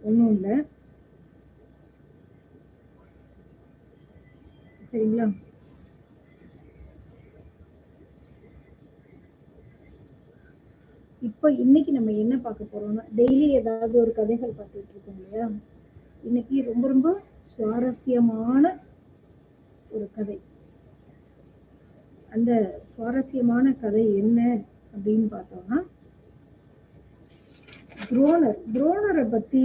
ஒன்றும் இல்லை. சரிங்களா? இப்போ இன்னைக்கு நம்ம என்ன பார்க்க போறோம்னா, டெய்லி ஏதாவது ஒரு கதைகள் பார்த்துட்டு இருக்கோம் இல்லையா? இன்னைக்கு ரொம்ப ரொம்ப சுவாரஸ்யமான ஒரு கதை. அந்த சுவாரஸ்யமான கதை என்ன அப்படின்னு பார்த்தோம்னா, துரோணரை பத்தி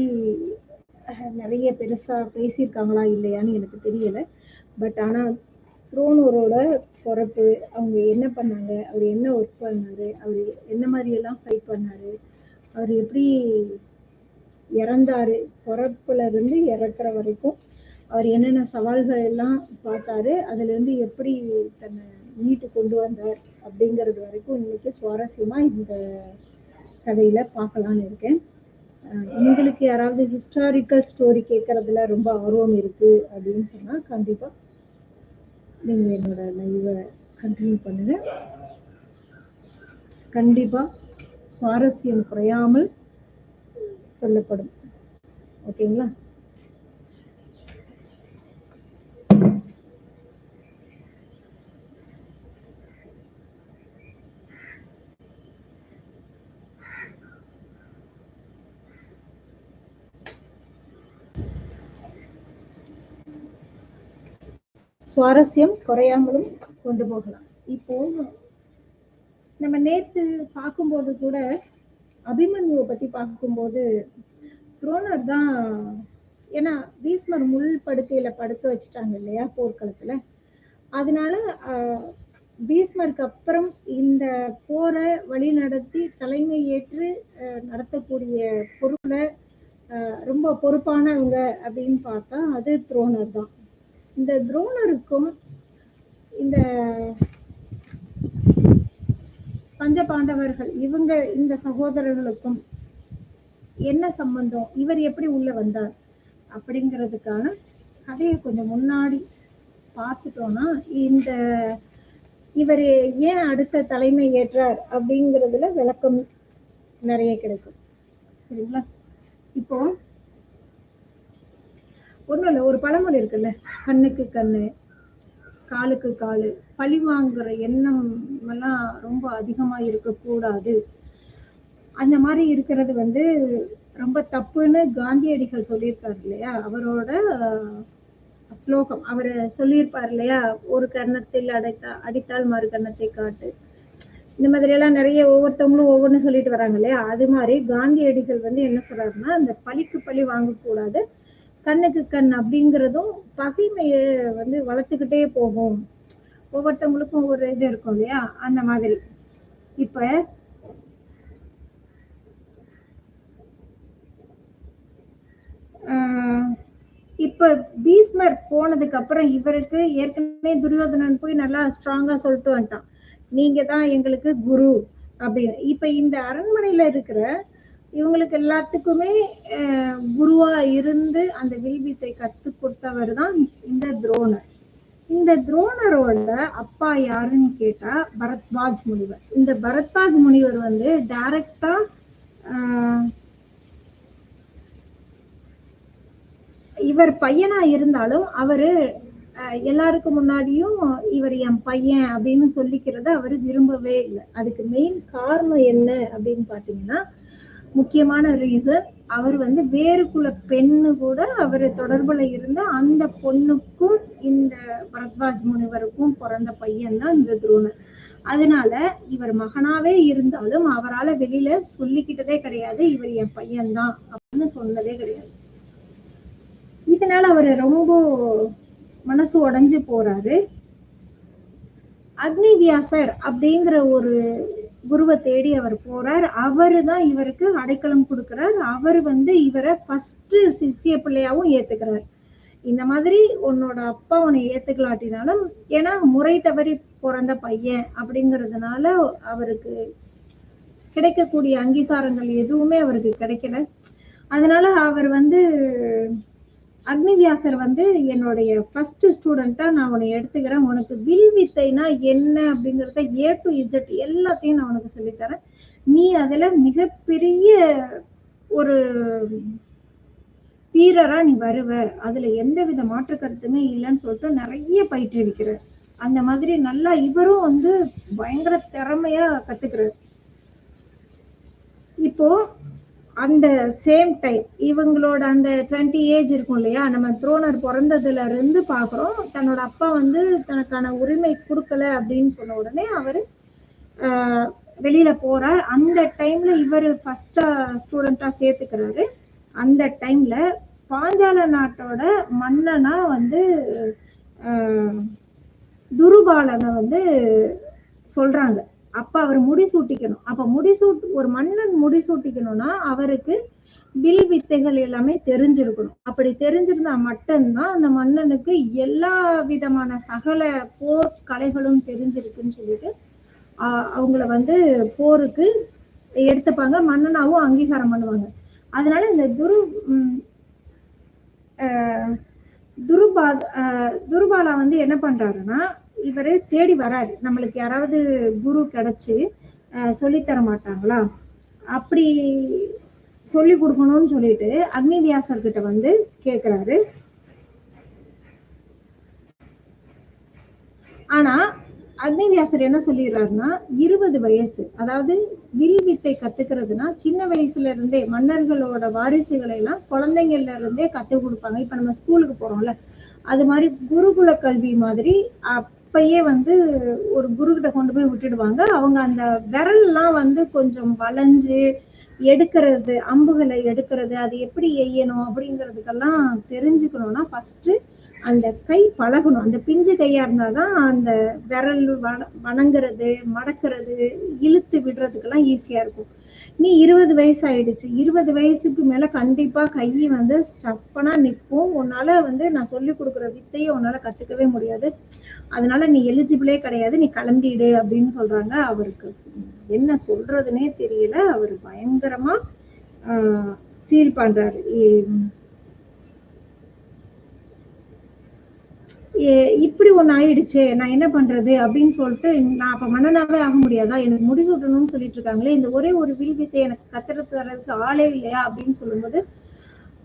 நிறைய பெருசா பேசியிருக்காங்களா இல்லையான்னு எனக்கு தெரியல. பட் ஆனா துரோணரோட பொறப்பு, அவங்க என்ன பண்ணாங்க, அவர் என்ன ஒர்க் பண்ணாரு, அவர் என்ன மாதிரி எல்லாம் ஃபைட் பண்ணாரு, அவர் எப்படி இறந்தாரு, பிறப்புல இருந்து இறக்குற வரைக்கும் அவர் என்னென்ன சவால்கள் எல்லாம் பார்த்தாரு, அதுல இருந்து எப்படி தன்னை மீட்டு கொண்டு வந்தார் அப்படிங்கிறது வரைக்கும் இன்னைக்கு சுவாரஸ்யமா இந்த கதையில பார்க்கலான்னு இருக்கேன். உங்களுக்கு யாராவது ஹிஸ்டாரிக்கல் ஸ்டோரி கேட்கறதுல ரொம்ப ஆர்வம் இருக்கு அப்படின்னு சொன்னா கண்டிப்பா நீங்க என்னோட லைவை கண்டினியூ பண்ணுங்க. கண்டிப்பா சுவாரஸ்யம் குறையாமல் சொல்லப்படும். ஓகேங்களா? சுவாரஸ்யம் குறையாமலும் கொண்டு போகலாம். இப்போ நம்ம நேத்து பார்க்கும்போது கூட அபிமன்யுவை பத்தி பார்க்கும்போது துரோணர் தான், ஏன்னா பீஷ்மர் முள் படுக்கையில படுக்க வச்சுட்டாங்க இல்லையா போர்க்களத்துல, அதனால பீஷ்மருக்கு அப்புறம் இந்த போரை வழி நடத்தி தலைமை ஏற்று நடத்தக்கூடிய பொறுப்புல ரொம்ப பொறுப்பானவங்க அப்படின்னு பார்த்தா அது துரோணர் தான். இந்த துரோணருக்கும் இந்த பஞ்ச பாண்டவர்கள் இவங்க இந்த சகோதரர்களுக்கும் என்ன சம்பந்தம், இவர் எப்படி உள்ள வந்தார் அப்படிங்கிறதுக்கான கதையை கொஞ்சம் முன்னாடி பார்த்துட்டோம்னா இந்த இவர் ஏன் அடுத்த தலைமை ஏற்றார் அப்படிங்கிறதுல விளக்கம் நிறைய கிடைக்கும். சரிங்களா? இப்போ ஒண்ணும் இல்லை, ஒரு பழமொழி இருக்குல்ல, கண்ணுக்கு கண்ணு காலுக்கு காலு, பழி வாங்குற எண்ணம் எல்லாம் ரொம்ப அதிகமா இருக்கக்கூடாது. அந்த மாதிரி இருக்கிறது ரொம்ப தப்புன்னு காந்தியடிகள் சொல்லியிருக்காரு இல்லையா? அவரோட ஸ்லோகம் அவர் சொல்லியிருப்பார் இல்லையா, ஒரு கர்ணத்தில் அடித்தால் மறு கர்ணத்தை காட்டு, இந்த மாதிரி எல்லாம் நிறைய ஒவ்வொருத்தவங்களும் ஒவ்வொன்னு சொல்லிட்டு வராங்க இல்லையா? அது மாதிரி காந்தியடிகள் என்ன சொல்றாருன்னா, அந்த பழிக்கு பழி வாங்கக்கூடாது, கண்ணுக்கு கண் அப்படிங்கிறதும் பகைமைய வளர்த்துக்கிட்டே போகும், ஒவ்வொருத்தவங்களுக்கும் ஒரு இது இருக்கும் இல்லையா? அந்த மாதிரி. இப்ப பீஷ்மர் போனதுக்கு அப்புறம் இவருக்கு ஏற்கனவே துரியோதனன் போய் நல்லா ஸ்ட்ராங்கா சொல்லிட்டு வந்துட்டான், நீங்க தான் எங்களுக்கு குரு அப்படின்னு. இப்ப இந்த அரண்மனையில இருக்கிற இவங்களுக்கு எல்லாத்துக்குமே குருவா இருந்து அந்த வில்வித்தை கத்து கொடுத்தவர் தான் இந்த துரோணர். இந்த துரோணரோட அப்பா யாருன்னு கேட்டா பரத்வாஜ் முனிவர். இந்த பரத்வாஜ் முனிவர் டைரக்டா இவர் பையனா இருந்தாலும் அவரு எல்லாருக்கும் முன்னாடியும் இவர் என் பையன் அப்படின்னு சொல்லிக்கிறத அவரு விரும்பவே இல்லை. அதுக்கு மெயின் காரணம் என்ன அப்படின்னு பாத்தீங்கன்னா, முக்கியமான ரீசன், அவர் வேறு குல பெண்ணு கூட அவர் தொடர்புல இருந்த அந்த பொண்ணுக்கும் இந்த பரத்வாஜ் முனிவருக்கும் பிறந்த பையன் தான் இந்த துரோணர். அதனால இவர் மகனாவே இருந்தாலும் அவரால் வெளியில சொல்லிக்கிட்டதே கிடையாது, இவர் என் பையன்தான் அப்படின்னு சொன்னதே கிடையாது. இதனால அவர் ரொம்ப மனசு உடைஞ்சு போறாரு. அக்னிவியாசர் அப்படிங்கிற ஒரு குருவை தேடி அவர் போறார். அவரு தான் இவருக்கு அடைக்கலம் கொடுக்கிறார். அவர் இவரை ஃபர்ஸ்ட் சிஷ்ய பிள்ளையாவும் ஏத்துக்கிறார். இந்த மாதிரி உன்னோட அப்பா உன்னை ஏத்துக்கலாட்டினாலும், ஏன்னா முறை தவறி பிறந்த பையன் அப்படிங்கிறதுனால அவருக்கு கிடைக்கக்கூடிய அங்கீகாரங்கள் எதுவுமே அவருக்கு கிடைக்கல. அதனால அவர் அக்னிவியாசர் என்னுடைய ஃபர்ஸ்ட் ஸ்டூடெண்டா நான் உன்னை எடுத்துக்கிறேன், உனக்கு வில் வித்தைனா என்ன அப்படிங்கிறத A to Z எல்லாத்தையும் நான் உனக்கு சொல்லித்தரேன், நீ அதுல மிகப்பெரிய ஒரு வீரரா நீ வருவ, அதுல எந்தவித மாற்று கருத்துமே இல்லன்னு சொல்லிட்டு நெறைய பயிற்றுவிக்கிறார். அந்த மாதிரி நல்லா இவரும் வந்து பயங்கர திறமையா கத்துக்கிறாரு. இப்போ அந்த சேம் டைம் இவங்களோட அந்த 20 ஏஜ் இருக்கும் இல்லையா? நம்ம துரோணர் பொறந்ததுல இருந்து பார்க்குறோம். தன்னோட அப்பா வந்து தனக்கான உரிமை குடுக்கல அப்படின்னு சொன்ன உடனே அவரு அ வெளியில போறார். அந்த டைம்ல இவரு ஃபர்ஸ்ட்டா ஸ்டூடெண்ட்டா சேர்த்துக்கிறாரு. அந்த டைம்ல பாஞ்சால நாட்டோட மன்னனா வந்து அ துருபாலன வந்து சொல்றாங்க. அப்ப அவர் முடிசூட்டிக்கணும். அப்ப ஒரு மன்னன் முடிசூட்டிக்கணும்னா, அவருக்கு வில் வித்தைகள் எல்லாமே தெரிஞ்சிருக்கணும். அப்படி தெரிஞ்சிருந்தா மட்டும் தான் அந்த மன்னனுக்கு எல்லா விதமான சகல போர் கலைகளும் தெரிஞ்சிருக்குன்னு சொல்லிட்டு, அ அவங்கள வந்து போருக்கு எடுத்துப்பாங்க. மன்னனாவும் அங்கீகாரம் பண்ணுவாங்க. அதனால இந்த ம் அ துருபாலா வந்து என்ன பண்றாருன்னா, இவரு தேடி வராரு. நம்மளுக்கு யாராவது குரு கிடைச்சு சொல்லி தர மாட்டாங்களா? அப்படி சொல்லிக் குடுக்கணும்னு சொல்லிட்டு அக்னிவியாசர் கிட்ட வந்து கேட்கிறாரு. ஆனா அக்னிவியாசர் என்ன சொல்லிடுறாருன்னா 20 வயசு. அதாவது வில் வித்தை கத்துக்கிறதுனா சின்ன வயசுல இருந்தே மன்னர்களோட வாரிசுகளை எல்லாம் குழந்தைங்கள்ல இருந்தே கத்துக் கொடுப்பாங்க. இப்ப நம்ம ஸ்கூலுக்கு போறோம்ல, அது மாதிரி குருகுல கல்வி மாதிரி அப்பயே வந்து ஒரு குரு கிட்ட கொண்டு போய் விட்டுடுவாங்க. அவங்க அந்த விரல்லாம் வந்து கொஞ்சம் வளைஞ்சு எடுக்கிறது, அம்புகளை எடுக்கிறது, அது எப்படி எய்யணும் அப்படிங்கிறதுக்கெல்லாம் தெரிஞ்சுக்கணும்னா ஃபர்ஸ்ட் அந்த கை பழகணும். அந்த பிஞ்சு கையா இருந்தாதான் அந்த விரல் வணங்குறது, மடக்கிறது, இழுத்து விடுறதுக்கெல்லாம் ஈஸியா இருக்கும். நீ 20 வயசு ஆயிடுச்சு. 20 வயசுக்கு மேல கண்டிப்பா கை வந்து ஸ்டப்பனா நிற்கும். உன்னால வந்து நான் சொல்லிக் கொடுக்குற வித்தையை உன்னால கத்துக்கவே முடியாது. அதனால நீ எலிஜிபிளே கிடையாது. நீ கிளம்பிடு அப்படின்னு சொல்றாங்க. அவருக்கு என்ன சொல்றதுன்னே தெரியல. அவர் பயங்கரமா ஃபீல் பண்றாரு. இப்படி ஒண்ணு ஆயிடுச்சு, நான் என்ன பண்றது அப்படின்னு சொல்லிட்டு, நான் அப்ப மன்னனாவே ஆக முடியாதா? எனக்கு முடிசூட்டணும்னு சொல்லிட்டு இருக்காங்களே, இந்த ஒரே ஒரு வில் வித்தை எனக்கு கத்துறது தர்றதுக்கு ஆளே இல்லையா அப்படின்னு சொல்லும்போது,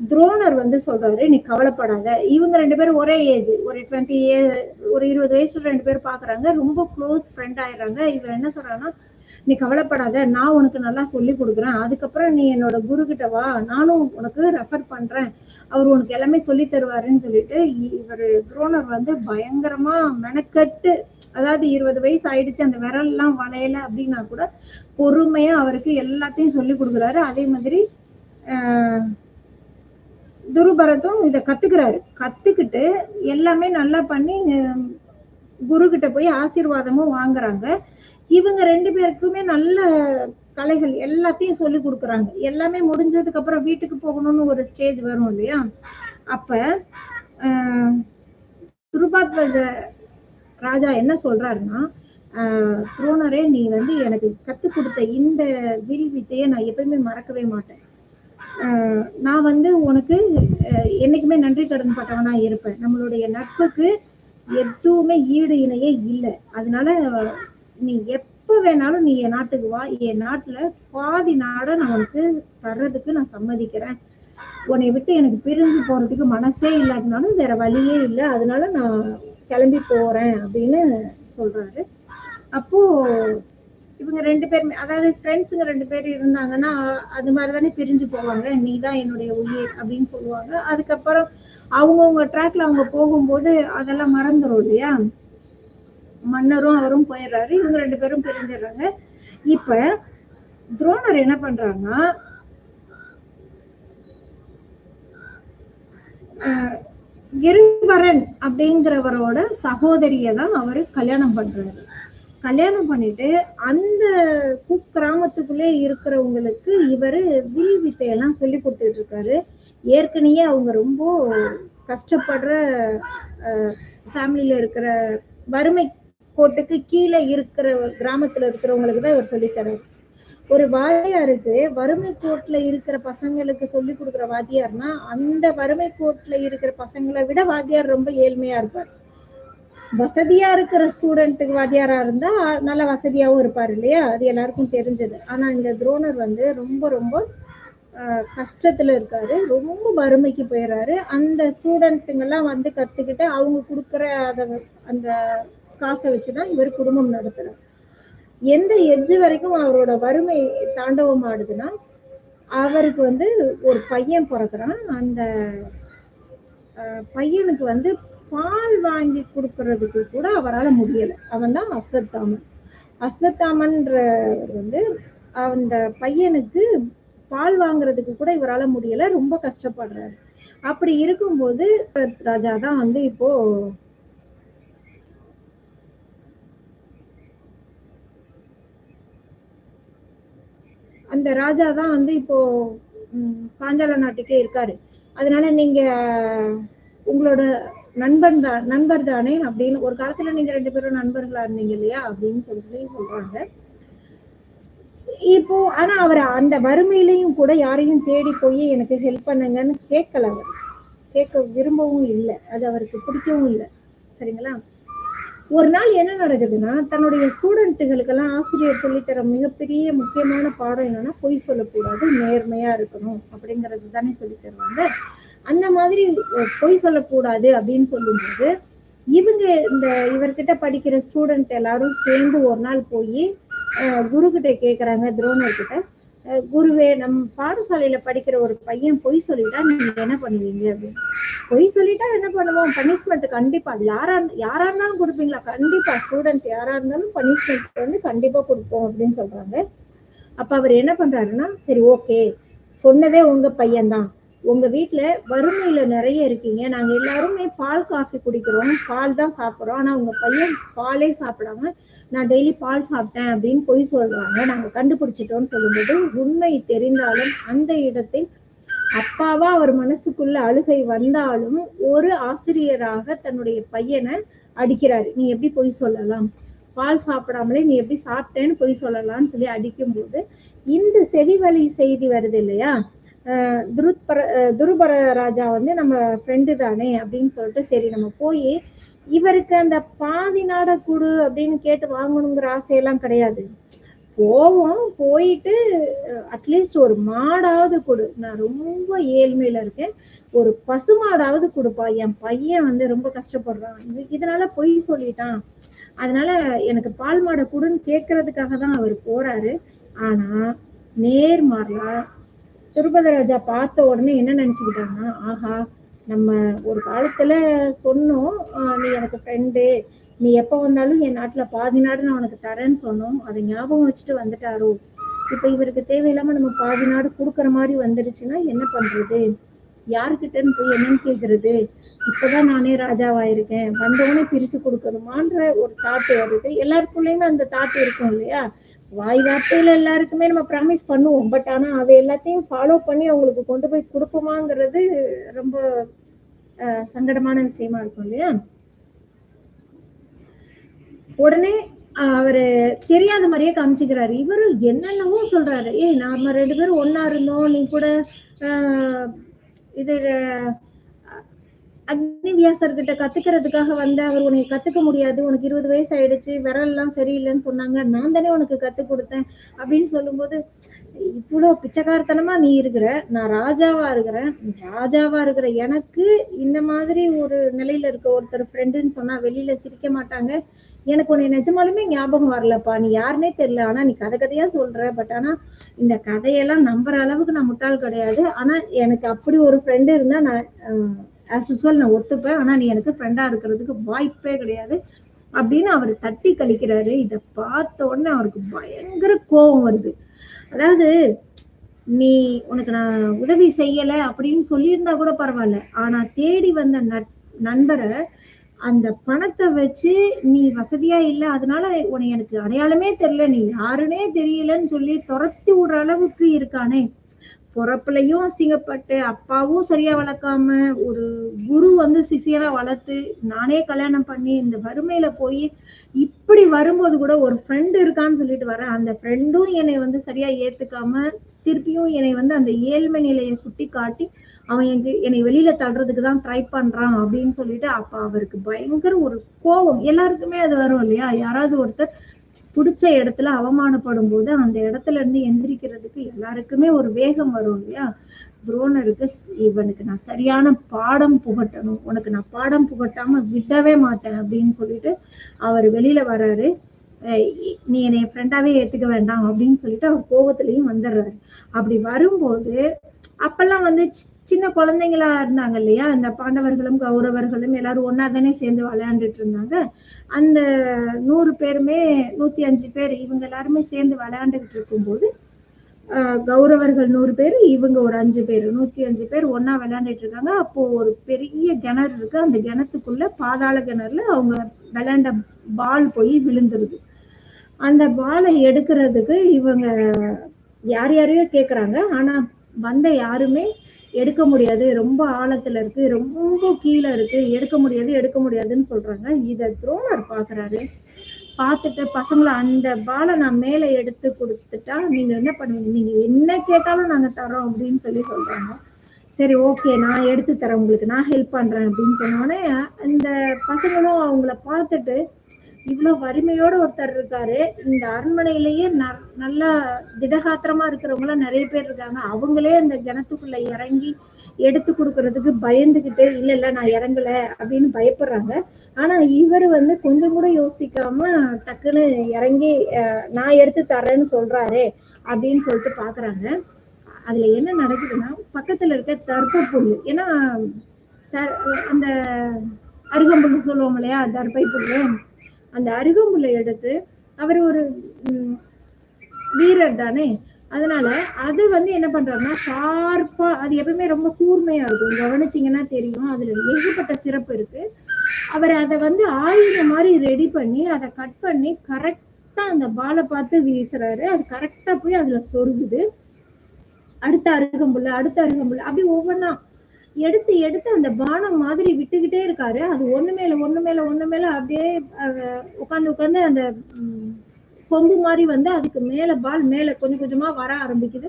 துரோணர் வந்து சொல்றாரு, நீ கவலைப்படாத. இவங்க 2 பேரும் ஒரே ஏஜ். ஒரு 20 ஒரு 20 வயசுல 2 பேரும் பாக்குறாங்க. ரொம்ப க்ளோஸ் ஃப்ரெண்ட் ஆயிடுறாங்க. இவன் என்ன சொல்றான்னா, நீ கவலைப்படாத. நான் உனக்கு நல்லா சொல்லிக் கொடுக்குறேன். அதுக்கப்புறம் நீ என்னோட குரு கிட்ட வா. நானும் உனக்கு ரெஃபர் பண்றேன். அவர் உனக்கு எல்லாமே சொல்லி தருவாருன்னு சொல்லிட்டு, இவரு துரோணர் வந்து பயங்கரமா மெனக்கட்டு, அதாவது 20 வயசு ஆயிடுச்சு, அந்த விரல்லாம் வளையல அப்படின்னா கூட பொறுமையா அவருக்கு எல்லாத்தையும் சொல்லி கொடுக்குறாரு. அதே மாதிரி துருபரத்தும் இத கத்துக்கிறாரு. கத்துக்கிட்டு எல்லாமே நல்லா பண்ணி குரு கிட்ட போய் ஆசீர்வாதமும் வாங்குறாங்க. இவங்க 2 பேருக்குமே நல்ல கலைகள் எல்லாத்தையும் சொல்லி கொடுக்குறாங்க. எல்லாமே முடிஞ்சதுக்கு அப்புறம் வீட்டுக்கு போகணும்னு ஒரு ஸ்டேஜ் வரும் இல்லையா? அப்ப துருபாத்வஜ ராஜா என்ன சொல்றாருன்னா, துரோணரே நீ வந்து எனக்கு கத்துக் கொடுத்த இந்த வில் வித்தையை நான் எப்பயுமே மறக்கவே மாட்டேன். நான் வந்து உனக்கு என்னைக்குமே நன்றி கடன் பட்டவனா இருப்பேன். நம்மளுடைய நட்புக்கு எதுவுமே ஈடு இணையே இல்லை. அதனால நீ எப்ப வேணாலும் நீ என் நாட்டுக்கு வா. என் நாட்டுல பாதி நாட நான் உனக்கு தர்றதுக்கு நான் சம்மதிக்கிறேன். உன்னை விட்டு எனக்கு பிரிஞ்சு போறதுக்கு மனசே இல்லாட்டினாலும் வேற வழியே இல்லை. அதனால நான் கிளம்பி போறேன் அப்படின்னு சொல்றாரு. அப்போ இவங்க 2 பேருமே, அதாவது ஃப்ரெண்ட்ஸுங்க 2 பேர் இருந்தாங்கன்னா அது மாதிரி தானே பிரிஞ்சு போவாங்க. நீ தான் என்னுடைய உயிர் அப்படின்னு சொல்லுவாங்க. அதுக்கப்புறம் அவங்கவுங்க ட்ராக்ல அவங்க போகும்போது அதெல்லாம் மறந்துடும் இல்லையா? மன்னரும் அவரும் போயிடுறாரு. இவங்க 2 பேரும் பிரிஞ்சிடுறாங்க. இப்ப துரோணர் என்ன பண்றாங்கன்னா, கிரிவரன் அப்படிங்கிறவரோட சகோதரிய தான் அவரு கல்யாணம் பண்றாரு. கல்யாணம் பண்ணிட்டு அந்த குக்கிராமத்துக்குள்ளே இருக்கிறவங்களுக்கு இவரு வில் வித்தையெல்லாம் சொல்லி கொடுத்துட்டு இருக்காரு. ஏற்கனவே அவங்க ரொம்ப கஷ்டப்படுற ஃபேமிலியில இருக்கிற வறுமை கோட்டுக்கு கீழே இருக்கிற கிராமத்துல இருக்கிறவங்களுக்கு தான் இவர் சொல்லித்தராரு. ஒரு வாத்தியாருக்கு வறுமை கோட்டுல இருக்கிற பசங்களுக்கு சொல்லி கொடுக்குற வாத்தியார்னா அந்த வறுமை கோட்டுல இருக்கிற பசங்களை விட வாத்தியார் ரொம்ப ஏழ்மையா இருப்பார். வசதியா இருக்கிற ஸ்டூடெண்ட்டுக்கு வாத்தியாரா இருந்தா நல்ல வசதியாவும் இருப்பாரு இல்லையா? அது எல்லாருக்கும் தெரிஞ்சது. ஆனா இந்த துரோணர் வந்து ரொம்ப ரொம்ப கஷ்டத்துல இருக்காரு. ரொம்ப வறுமைக்கு போயிடுறாரு. அந்த ஸ்டூடெண்ட்டுங்கலாம் வந்து கத்துக்கிட்டு அவங்க குடுக்குற அந்த காச வச்சு தான் இவர் குடும்பம் நடத்துறாரு. எந்த எட்ஜ் வரைக்கும் அவரோட வறுமை தாண்டவம் ஆடுதுன்னா, அவருக்கு வந்து ஒரு பையன் பொறக்குறான். அந்த பையனுக்கு வந்து பால் வாங்கி குடுக்குறதுக்கு கூட அவரால முடியல. அவன் தான் அஸ்வத்தாமன். அஸ்வத்தாமன்றவர் வந்து அந்த பையனுக்கு பால் வாங்குறதுக்கு கூட இவரால முடியல. ரொம்ப கஷ்டப்படுறாரு. அப்படி இருக்கும்போது ராஜா தான் வந்து இப்போ அந்த ராஜா தான் வந்து இப்போ பாஞ்சால நாட்டுக்கே இருக்காரு. அதனால நீங்க உங்களோட நண்பர் தானே அப்படின்னு ஒரு காலத்துல நீங்க 2 பேரும் நண்பர்களா இருந்தீங்க இல்லையா அப்படின்னு சொல்றாங்க. இப்போ ஆனா அவர் அந்த வறுமையிலையும் கூட யாரையும் தேடி போய் எனக்கு ஹெல்ப் பண்ணுங்கன்னு கேட்கல. அவர் கேட்க விரும்பவும் இல்லை. அது அவருக்கு பிடிக்கவும் இல்லை. சரிங்களா? ஒரு நாள் என்ன நடக்குதுன்னா, தன்னுடைய ஸ்டூடெண்ட்டுகளுக்கெல்லாம் ஆசிரியர் சொல்லித்தர மிகப்பெரிய முக்கியமான பாடம் என்னன்னா, பொய் சொல்லக்கூடாது, நேர்மையா இருக்கணும் அப்படிங்கிறது தானே சொல்லி தருவாங்க. அந்த மாதிரி பொய் சொல்லக்கூடாது அப்படின்னு சொல்லும்போது, இவர்கிட்ட படிக்கிற ஸ்டூடெண்ட் எல்லாரும் சேர்ந்து ஒரு நாள் போய் குரு கிட்ட கேக்குறாங்க, துரோணர் கிட்ட. குருவே, நம் பாடசாலையில படிக்கிற ஒரு பையன் பொய் சொல்லிட்டா நீங்க என்ன பண்ணுவீங்க அப்படின்னு. பொய் சொல்லிட்டா என்ன பண்ணுவோம்? பனிஷ்மெண்ட் கண்டிப்பா. அது யாரா இருந்தாலும் கொடுப்பீங்களா? கண்டிப்பா. ஸ்டூடெண்ட் யாரா இருந்தாலும் பனிஷ்மெண்ட் வந்து கண்டிப்பா கொடுப்போம் அப்படின்னு சொல்றாங்க. அப்ப அவர் என்ன பண்றாருன்னா, சரி ஓகே, சொன்னதே உங்க பையன்தான். உங்க வீட்டுல வறுமையில நிறைய இருக்கீங்க. நாங்க எல்லாருமே பால் காஃபி குடிக்கிறோம், பால் தான் சாப்பிடுறோம். ஆனா உங்க பையன் பாலே சாப்பிடாம நான் டெய்லி பால் சாப்பிட்டேன் அப்படின்னு பொய் சொல்றாங்க. நாங்க கண்டுபிடிச்சிட்டோம்னு சொல்லும்போது, உண்மை தெரிந்தாலும் அந்த இடத்தில் அப்பாவா அவர் மனசுக்குள்ள அழுகை வந்தாலும் ஒரு ஆசிரியராக தன்னுடைய பையனை அடிக்கிறாரு. நீ எப்படி பொய் சொல்லலாம்? பால் சாப்பிடாமலே நீ எப்படி சாப்பிட்டேன்னு பொய் சொல்லலாம்னு சொல்லி அடிக்கும்போது, இந்த செவிவழி செய்தி வருது இல்லையா? துருபர ராஜா வந்து நம்ம ஃப்ரெண்டு தானே அப்படின்னு சொல்லிட்டு, சரி நம்ம போய் இவருக்கு அந்த பாதி நாட குடு அப்படின்னு கேட்டு வாங்கணுங்கிற ஆசையெல்லாம் கிடையாது. போவோம், போயிட்டு அட்லீஸ்ட் ஒரு மாடாவது கொடு, நான் ரொம்ப ஏழ்மையில இருக்கேன், ஒரு பசுமாடாவது கொடுப்பா, என் பையன் வந்து ரொம்ப கஷ்டப்படுறான், இதனால பொய் சொல்லிட்டான், அதனால எனக்கு பால் மாடை கொடுன்னு கேட்கறதுக்காக தான் அவர் போறாரு. ஆனா நேர்மாறா திருபதராஜா பார்த்த உடனே என்ன நினைச்சுக்கிட்டாங்கன்னா, ஆஹா, நம்ம ஒரு காலத்துல சொன்னோம், நீ எனக்கு ஃப்ரெண்டு, நீ எப்ப வந்தாலும் என் நாட்டுல பாதி நாடு நான் உனக்கு தரேன்னு சொன்னோம், அதை ஞாபகம் வச்சுட்டு வந்துட்டாரோ, இப்ப இவருக்கு தேவையில்லாம நம்ம பாதி நாடு கொடுக்குற மாதிரி வந்துருச்சுன்னா என்ன பண்றது? யாருக்கிட்டன்னு போய் என்னன்னு கேக்குறது? இப்பதான் நானே ராஜாவாயிருக்கேன், வந்தவனே பிரிச்சு கொடுக்கணுமான்ற ஒரு தாட்டு வருது. எல்லாருக்குள்ளயுமே அந்த தாட்டு இருக்கும் இல்லையா? வாய் வார்த்தையில எல்லாருக்குமே நம்ம ப்ராமிஸ் பண்ணுவோம். பட் ஆனா அதை எல்லாத்தையும் ஃபாலோ பண்ணி அவங்களுக்கு கொண்டு போய் கொடுப்போமாங்கிறது ரொம்ப சங்கடமான விஷயமா இருக்கும் இல்லையா? உடனே அவரு தெரியாத மாதிரியே காமிச்சுக்கிறாரு. இவரு என்னென்னவோ சொல்றாரு. ஏய், நாம 2 பேரும் ஒன்னா இருந்தோம், நீ கூட இது அக்னிவியாசர் கிட்ட கத்துக்கிறதுக்காக வந்த, அவர் உனக்கு கத்துக்க முடியாது, உனக்கு 20 வயசு ஆயிடுச்சு, விரல் எல்லாம் சரியில்லைன்னு சொன்னாங்க, நான் தானே உனக்கு கத்து கொடுத்தேன் அப்படின்னு சொல்லும்போது, இவ்வளவு பிச்சைக்காரத்தனமா நீ இருக்கிற, நான் ராஜாவா இருக்கிறேன், ராஜாவா இருக்கிற எனக்கு இந்த மாதிரி ஒரு நிலையில இருக்க ஒருத்தர் ஃப்ரெண்டுன்னு சொன்னா வெளியில சிரிக்க மாட்டாங்க. எனக்கு உன்னை நிஜமாலுமே ஞாபகம் வரலப்பா, நீ யாருன்னே தெரியல, ஆனா நீ கதையா சொல்ற, பட் ஆனா இந்த கதையெல்லாம் நம்புற அளவுக்கு நான் முட்டாள் கிடையாது, ஆனா எனக்கு அப்படி ஒரு ஃப்ரெண்டு இருந்தா நான் ஆஸ் யூசுவல் நான் ஒத்துப்பேன், ஆனா நீ எனக்கு ஃப்ரெண்டா இருக்கிறதுக்கு வாய்ப்பே கிடையாது அப்படின்னு அவர் தட்டி கழிக்கிறாரு. இதை பார்த்த உடனே அவருக்கு பயங்கர கோபம் வருது. அதாவது, நீ உனக்கு நான் உதவி செய்யல அப்படின்னு சொல்லியிருந்தா கூட பரவாயில்ல, ஆனா தேடி வந்த நண்பரை அந்த பணத்தை வச்சு நீ வசதியா இல்ல, அதனால உன்னை எனக்கு அடையாளமே தெரியல, நீ யாருன்னே தெரியலன்னு சொல்லி துரத்தி விடுற அளவுக்கு இருக்கானே, பொறப்புலையும் அசிங்கப்பட்டு, அப்பாவும் சரியா வளர்க்காம, ஒரு குரு வந்து சிஷியனா வளர்த்து, நானே கல்யாணம் பண்ணி இந்த வறுமையில போய் இப்படி வரும்போது கூட ஒரு ஃப்ரெண்டு இருக்கான்னு சொல்லிட்டு வரேன், அந்த ஃப்ரெண்டும் என்னை வந்து சரியா ஏத்துக்காம திருப்பியும் என்னை வந்து அந்த ஏழ்மை நிலையை சுட்டி காட்டி அவன் என்னை வெளியில தள்ளுறதுக்கு தான் ட்ரை பண்றான் அப்படின்னு சொல்லிட்டு, அப்ப அவருக்கு பயங்கர ஒரு கோபம். எல்லாருக்குமே அது வரும் இல்லையா? யாராவது ஒருத்தர் புடிச்ச இடத்துல அவமானப்படும் போது அந்த இடத்துல இருந்து எந்திரிக்கிறதுக்கு எல்லாருக்குமே ஒரு வேகம் வரும் இல்லையா? துரோணருக்கு இவனுக்கு நான் சரியான பாடம் புகட்டணும். உனக்கு நான் பாடம் புகட்டாம விடவே மாட்டேன் அப்படின்னு சொல்லிட்டு அவர் வெளியில வர்றாரு. நீ என்னை ஃப்ரெண்டாவே ஏத்துக்க வேண்டாம் அப்படின்னு சொல்லிட்டு அவர் கோபத்திலையும் வந்துடுறாரு. அப்படி வரும்போது அப்பெல்லாம் வந்து சின்ன குழந்தைங்களா இருந்தாங்க இல்லையா? அந்த பாண்டவர்களும், கௌரவர்களும் எல்லாரும் ஒண்ணா தானே சேர்ந்து விளையாண்டுட்டு இருந்தாங்க. அந்த 100 பேருமே 105 பேர் இவங்க எல்லாருமே சேர்ந்து விளையாண்டுகிட்டு இருக்கும்போது, கௌரவர்கள் 100 பேர், இவங்க ஒரு 5 பேர், 105 பேர் ஒண்ணா விளையாண்டுட்டு இருக்காங்க. அப்போ ஒரு பெரிய கிணறு இருக்கு. அந்த கிணத்துக்குள்ள பாதாள கிணறுல அவங்க விளையாண்ட பால் போய் விழுந்துருது. அந்த பாலை எடுக்கிறதுக்கு இவங்க யார் யாரையோ கேக்குறாங்க. ஆனா வந்த யாருமே எடுக்க முடியாது, ரொம்ப ஆழத்துல இருக்கு, ரொம்ப கீழே இருக்கு, எடுக்க முடியாது எடுக்க முடியாதுன்னு சொல்றாங்க. இத துரோணர் பாக்குறாரு. பார்த்துட்டு பசங்களை அந்த பாலை நான் மேல எடுத்து கொடுத்துட்டா நீங்க என்ன பண்ணுவீங்க? நீங்க என்ன கேட்டாலும் நாங்க தரோம் அப்படின்னு சொல்லி சொல்றாங்க. சரி ஓகே, நான் எடுத்து தரேன் உங்களுக்கு, நான் ஹெல்ப் பண்றேன் அப்படின்னு சொன்னோடனே இந்த பசங்களும் அவங்கள பார்த்துட்டு இவ்வளவு வறுமையோட ஒருத்தர் இருக்காரு, இந்த அரண்மனையிலேயே நல்லா திடகாத்திரமா இருக்கிறவங்க எல்லாம் நிறைய பேர் இருக்காங்க, அவங்களே அந்த கிணத்துக்குள்ள இறங்கி எடுத்து கொடுக்கறதுக்கு பயந்துகிட்டு இல்ல இல்ல நான் இறங்கல அப்படின்னு பயப்படுறாங்க. ஆனா இவர் வந்து கொஞ்சம் கூட யோசிக்காம டக்குன்னு இறங்கி நான் எடுத்து தரேன்னு சொல்றாரு அப்படின்னு சொல்லிட்டு பாக்குறாங்க. அதுல என்ன நடக்குதுன்னா, பக்கத்துல இருக்க தர்ப்ப புல்லு, ஏன்னா அந்த அருகம்புல்லு சொல்லுவோம் இல்லையா, தர்ப்பை புல்லு, அந்த அருகம்புல்லை எடுத்து அவர் ஒரு வீரர் தானே, அதனால அது வந்து என்ன பண்றாருன்னா ஷார்ப்பா, அது எப்பவுமே ரொம்ப கூர்மையா இருக்கும், கவனிச்சீங்கன்னா தெரியும், அதுல ஏகப்பட்ட சிறப்பு இருக்கு. அவர் அதை வந்து ஆயுதம் மாதிரி ரெடி பண்ணி அதை கட் பண்ணி கரெக்டா அந்த பாலை பார்த்து வீசுறாரு. அது கரெக்டா போய் அதுல சொருகுது. அடுத்த அருகம்புல்ல அப்படி ஒவ்வொன்னா எடுத்து எடுத்து அந்த பானம் மாதிரி விட்டுக்கிட்டே இருக்காரு. அது ஒண்ணு மேல அப்படியே உட்கார்ந்து அந்த கொம்பு மாதிரி வந்து அதுக்கு மேல பால் மேல கொஞ்சம் கொஞ்சமா வர ஆரம்பிக்குது.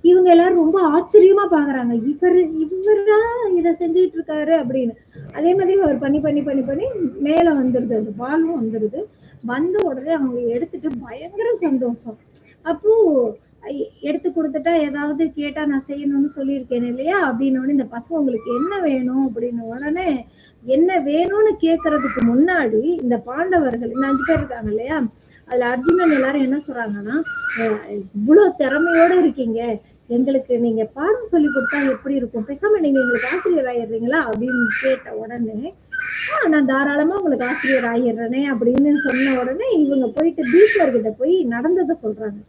இவங்க எல்லாரும் ரொம்ப ஆச்சரியமா பாக்குறாங்க, இவரா இதை செஞ்சுட்டு இருக்காரு அப்படின்னு. அதே மாதிரி அவர் பண்ணி மேல வந்துருது, அந்த பாலும் வந்துருது. வந்த உடனே அவங்க எடுத்துட்டு பயங்கர சந்தோஷம். அப்போ எடுத்து கொடுத்துட்டா ஏதாவது கேட்டா நான் செய்யணும்னு சொல்லியிருக்கேன் இல்லையா அப்படின்னு இந்த பசங்க உங்களுக்கு என்ன வேணும் அப்படின்னு உடனே என்ன வேணும்னு கேட்கறதுக்கு முன்னாடி இந்த பாண்டவர்கள் இந்த 5 பேர் இருக்காங்க இல்லையா, அதுல அர்ஜுனன் எல்லாரும் என்ன சொல்றாங்கன்னா, இவ்வளவு திறமையோட இருக்கீங்க, எங்களுக்கு நீங்க பாடம் சொல்லி கொடுத்தா எப்படி இருக்கும், பேசாம நீங்க எங்களுக்கு ஆசிரியர் ஆயிடுறீங்களா அப்படின்னு கேட்ட உடனே நான் தாராளமா உங்களுக்கு ஆசிரியர் ஆயிடுறேனே அப்படின்னு சொன்ன உடனே இவங்க போயிட்டு பீஷ்மர்கிட்ட போய் நடந்ததை சொல்றாங்க.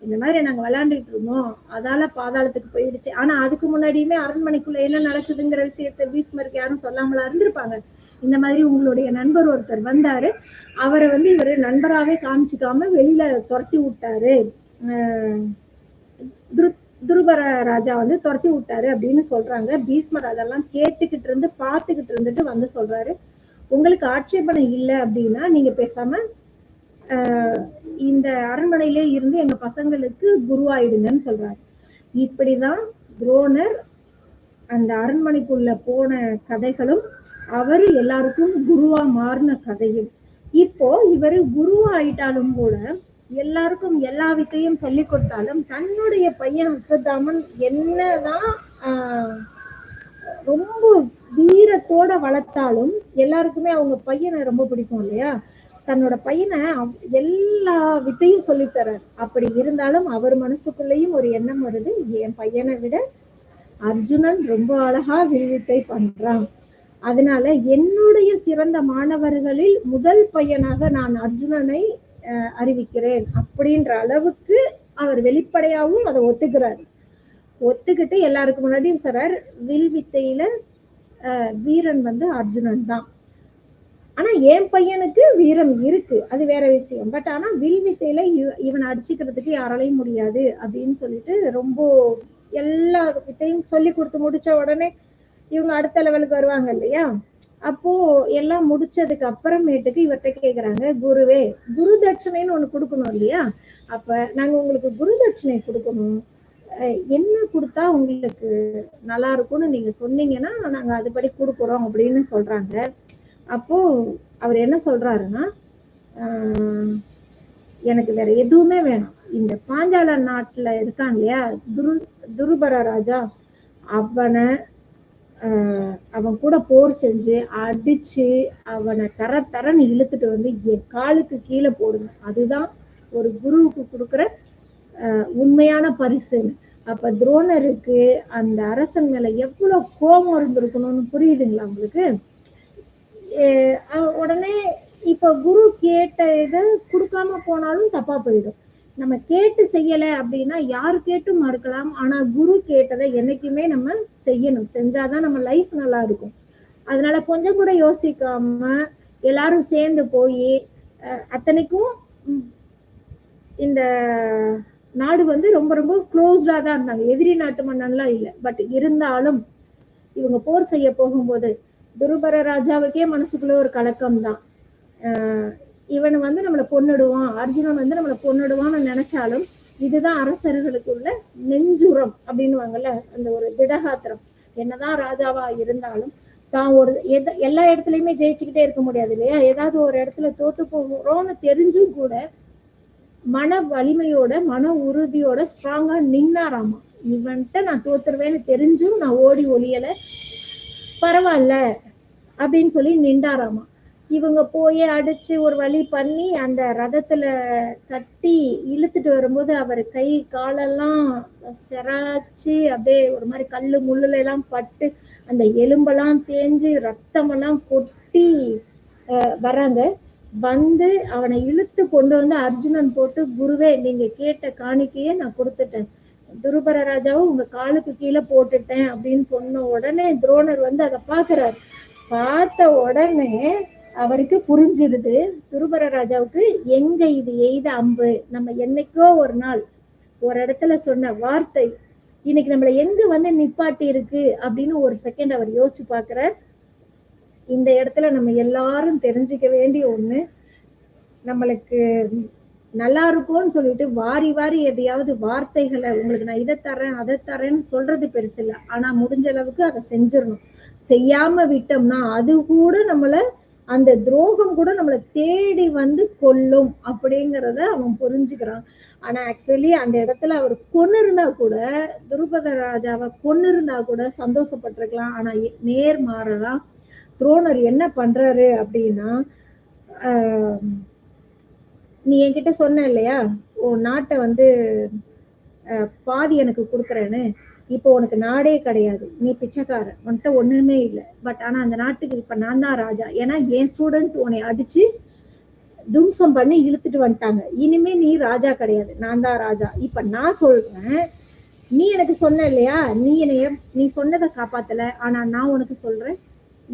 இந்த மாதிரி நாங்க விளையாண்டுட்டு இருந்தோம், அதால பாதாளத்துக்கு போயிடுச்சு. ஆனா அதுக்கு முன்னாடியுமே அரண்மனைக்குள்ள என்ன நடக்குதுங்கிற விஷயத்த பீஷ்மருக்கு யாரும் சொல்லாமலா இருந்திருப்பாங்க. இந்த மாதிரி உங்களுடைய நண்பர் ஒருத்தர் வந்தாரு, அவரை வந்து இவரு நண்பராவே காமிச்சுக்காம வெளியில துரத்தி விட்டாரு, துருபர ராஜா வந்து துரத்தி விட்டாரு அப்படின்னு சொல்றாங்க. பீஷ்மர் அதெல்லாம் கேட்டுக்கிட்டு இருந்து பார்த்துக்கிட்டு இருந்துட்டு வந்து சொல்றாரு, உங்களுக்கு ஆட்சேபனை இல்லை அப்படின்னா நீங்க பேசாம இந்த அரண்மனையிலே இருந்து எங்க பசங்களுக்கு குருவாயிடுங்கன்னு சொல்றாரு. இப்படிதான் துரோணர் அந்த அரண்மனைக்குள்ள போன கதைகளும் அவரு எல்லாருக்கும் குருவா மாறின கதையும். இப்போ இவரு குருவா ஆயிட்டாலும் கூட எல்லாருக்கும் எல்லா வித்தையும் சொல்லி கொடுத்தாலும் தன்னுடைய பையன் அஸ்வத்தாமன் என்னதான் ரொம்ப வீரத்தோட வளர்த்தாலும் எல்லாருக்குமே அவங்க பையனை ரொம்ப பிடிக்கும் இல்லையா, தன்னோட பையனை எல்லா வித்தையும் சொல்லித்தரார். அப்படி இருந்தாலும் அவர் மனசுக்குள்ளேயும் ஒரு எண்ணம் வருது, என் பையனை விட அர்ஜுனன் ரொம்ப அழகா வில்வித்தை பண்றான், அதனால என்னுடைய சிறந்த மாணவர்களில் முதல் பையனாக நான் அர்ஜுனனை அறிவிக்கிறேன் அப்படின்ற அளவுக்கு அவர் வெளிப்படையாகவும் அதை ஒத்துக்கிட்டு எல்லாருக்கும் முன்னாடியும் சொல்றார், வில்வித்தையில வீரன் வந்து அர்ஜுனன் தான், ஆனா என் பையனுக்கு வீரம் இருக்கு, அது வேற விஷயம், பட் ஆனா வில்வித்தையில இவனை அடிச்சுக்கிறதுக்கு யாராலையும் முடியாது அப்படின்னு சொல்லிட்டு ரொம்ப எல்லா வித்தையும் சொல்லி கொடுத்து முடிச்ச உடனே இவங்க அடுத்த லெவலுக்கு வருவாங்க இல்லையா. அப்போ எல்லாம் முடிச்சதுக்கு அப்புறமேட்டுக்கு இவர்கிட்ட கேக்குறாங்க, குருவே குரு தட்சணைன்னு ஒண்ணு கொடுக்கணும் இல்லையா, அப்ப நாங்க உங்களுக்கு குரு தட்சணை கொடுக்கணும், என்ன கொடுத்தா உங்களுக்கு நல்லா இருக்கும்னு நீங்க சொன்னீங்கன்னா நாங்க அதுபடி கொடுக்குறோம் அப்படின்னு சொல்றாங்க. அப்போ அவர் என்ன சொல்றாருன்னா, எனக்கு வேற எதுவுமே வேணாம். இந்த பாஞ்சால நாட்டுல இருக்கான் இல்லையா துருபர ராஜா, அவனை அவன் கூட போர் செஞ்சு அடிச்சு அவனை தரன்னு இழுத்துட்டு வந்து என் காலுக்கு கீழே போடுங்க. அதுதான் ஒரு குருவுக்கு கொடுக்குற உண்மையான பரிசு. அப்ப துரோணருக்கு அந்த அரசன் மேல எவ்வளவு கோபம் இருந்திருக்கணும்னு புரியுதுங்களா உங்களுக்கு? உடனே இப்ப குரு கேட்ட இதை கொடுக்காம போனாலும் தப்பா போயிடும். நம்ம கேட்டு செய்யல அப்படின்னா யாரு கேட்டும் மறுக்கலாம். ஆனா குரு கேட்டதை என்னைக்குமே நம்ம செய்யணும். செஞ்சாதான் நம்ம லைஃப் நல்லா இருக்கும். அதனால கொஞ்சம் கூட யோசிக்காம எல்லாரும் சேர்ந்து போய் அத்தனைக்கும் இந்த நாடு வந்து ரொம்ப ரொம்ப க்ளோஸ்டா தான் இருந்தாங்க. எதிரி நாட்டு மன்னன்லாம் இல்லை. பட் இருந்தாலும் இவங்க போர் செய்ய போகும்போது துருபர ராஜாவுக்கே மனசுக்குள்ள ஒரு கலக்கம் தான். இவன் வந்து நம்மளை கொன்னுடுவான், அர்ஜுனன் வந்து நம்மளை கொன்னுடுவான்னு நினைச்சாலும் இதுதான் அரசர்களுக்குள்ள நெஞ்சுரம் அப்படின்னுவாங்கல்ல, அந்த ஒரு திடகாத்திரம். என்னதான் ராஜாவா இருந்தாலும் தான் ஒரு எல்லா இடத்துலயுமே ஜெயிச்சுக்கிட்டே இருக்க முடியாது இல்லையா? ஏதாவது ஒரு இடத்துல தோத்து போகிறோம்னு தெரிஞ்சும் கூட மன வலிமையோட மன உறுதியோட ஸ்ட்ராங்கா நின்னாராமா. இவன்ட்ட நான் தோத்துருவேன்னு தெரிஞ்சும் நான் ஓடி ஒளியல, பரவாயில்ல அப்படின்னு சொல்லி நின்றாராமா. இவங்க போய் அடிச்சு ஒரு வழி பண்ணி அந்த ரதத்துல கட்டி இழுத்துட்டு வரும்போது அவர் கை காலெல்லாம் செராச்சு அப்படியே ஒரு மாதிரி கல்லு முள்ளுல எல்லாம் பட்டு அந்த எலும்பெல்லாம் தேஞ்சு ரத்தமெல்லாம் கொட்டி வர்றாங்க. வந்து அவனை இழுத்து கொண்டு வந்து அர்ஜுனன் போட்டு, குருவே நீங்க கேட்ட காணிக்கையே நான் கொடுத்துட்டேன், துருபர ராஜாவும் உங்க காலுக்கு கீழே போட்டுட்டேன் அப்படின்னு சொன்ன உடனே துரோணர் வந்து அதை பாக்குறாரு. பார்த்த உடனே அவருக்கு புரிஞ்சிருது துருபர ராஜாவுக்கு, எங்க இது எய்த அம்பு, நம்ம என்னைக்கோ ஒரு நாள் ஒரு இடத்துல சொன்ன வார்த்தை இன்னைக்கு நம்மள எங்க வந்து நிப்பாட்டி இருக்கு அப்படின்னு ஒரு செகண்ட் அவர் யோசிச்சு பாக்குறார். இந்த இடத்துல நம்ம எல்லாரும் தெரிஞ்சுக்க வேண்டிய ஒண்ணு, நம்மளுக்கு நல்லா இருக்கும்னு சொல்லிட்டு வாரி வாரி எதையாவது வார்த்தைகளை உங்களுக்கு நான் இதை தரேன் அதை தரேன்னு சொல்றது பெருசு இல்லை. ஆனா முடிஞ்ச அளவுக்கு அதை செஞ்சிடணும். செய்யாம விட்டோம்னா அது கூட நம்மள, அந்த துரோகம் கூட நம்மளை தேடி வந்து கொல்லும் அப்படிங்கிறத அவன் புரிஞ்சுக்கிறான். ஆனா ஆக்சுவலி அந்த இடத்துல அவர் கொன்னு இருந்தா கூட, துருபத ராஜாவை கொன்னு இருந்தா கூட சந்தோஷப்பட்டிருக்கலாம். ஆனா நேர் மாறலாம். துரோணர் என்ன பண்றாரு அப்படின்னா, நீ என்கிட்ட சொன்ன இல்லையா உன் நாட்டை வந்து பாதி எனக்கு கொடுக்குறேன்னு, இப்போ உனக்கு நாடே கிடையாது, நீ பிச்சைக்காரன், உன்கிட்ட ஒண்ணுமே இல்லை. பட் ஆனா அந்த நாட்டுக்கு இப்ப நான் தான் ராஜா. ஏன்னா என் ஸ்டூடெண்ட் உன்னை அடிச்சு தும்சம் பண்ணி இழுத்துட்டு வந்துட்டாங்க. இனிமே நீ ராஜா கிடையாது, நான் தான் ராஜா. இப்ப நான் சொல்றேன், நீ எனக்கு சொன்ன இல்லையா, நீ சொன்னதை காப்பாத்தல. ஆனா நான் உனக்கு சொல்றேன்,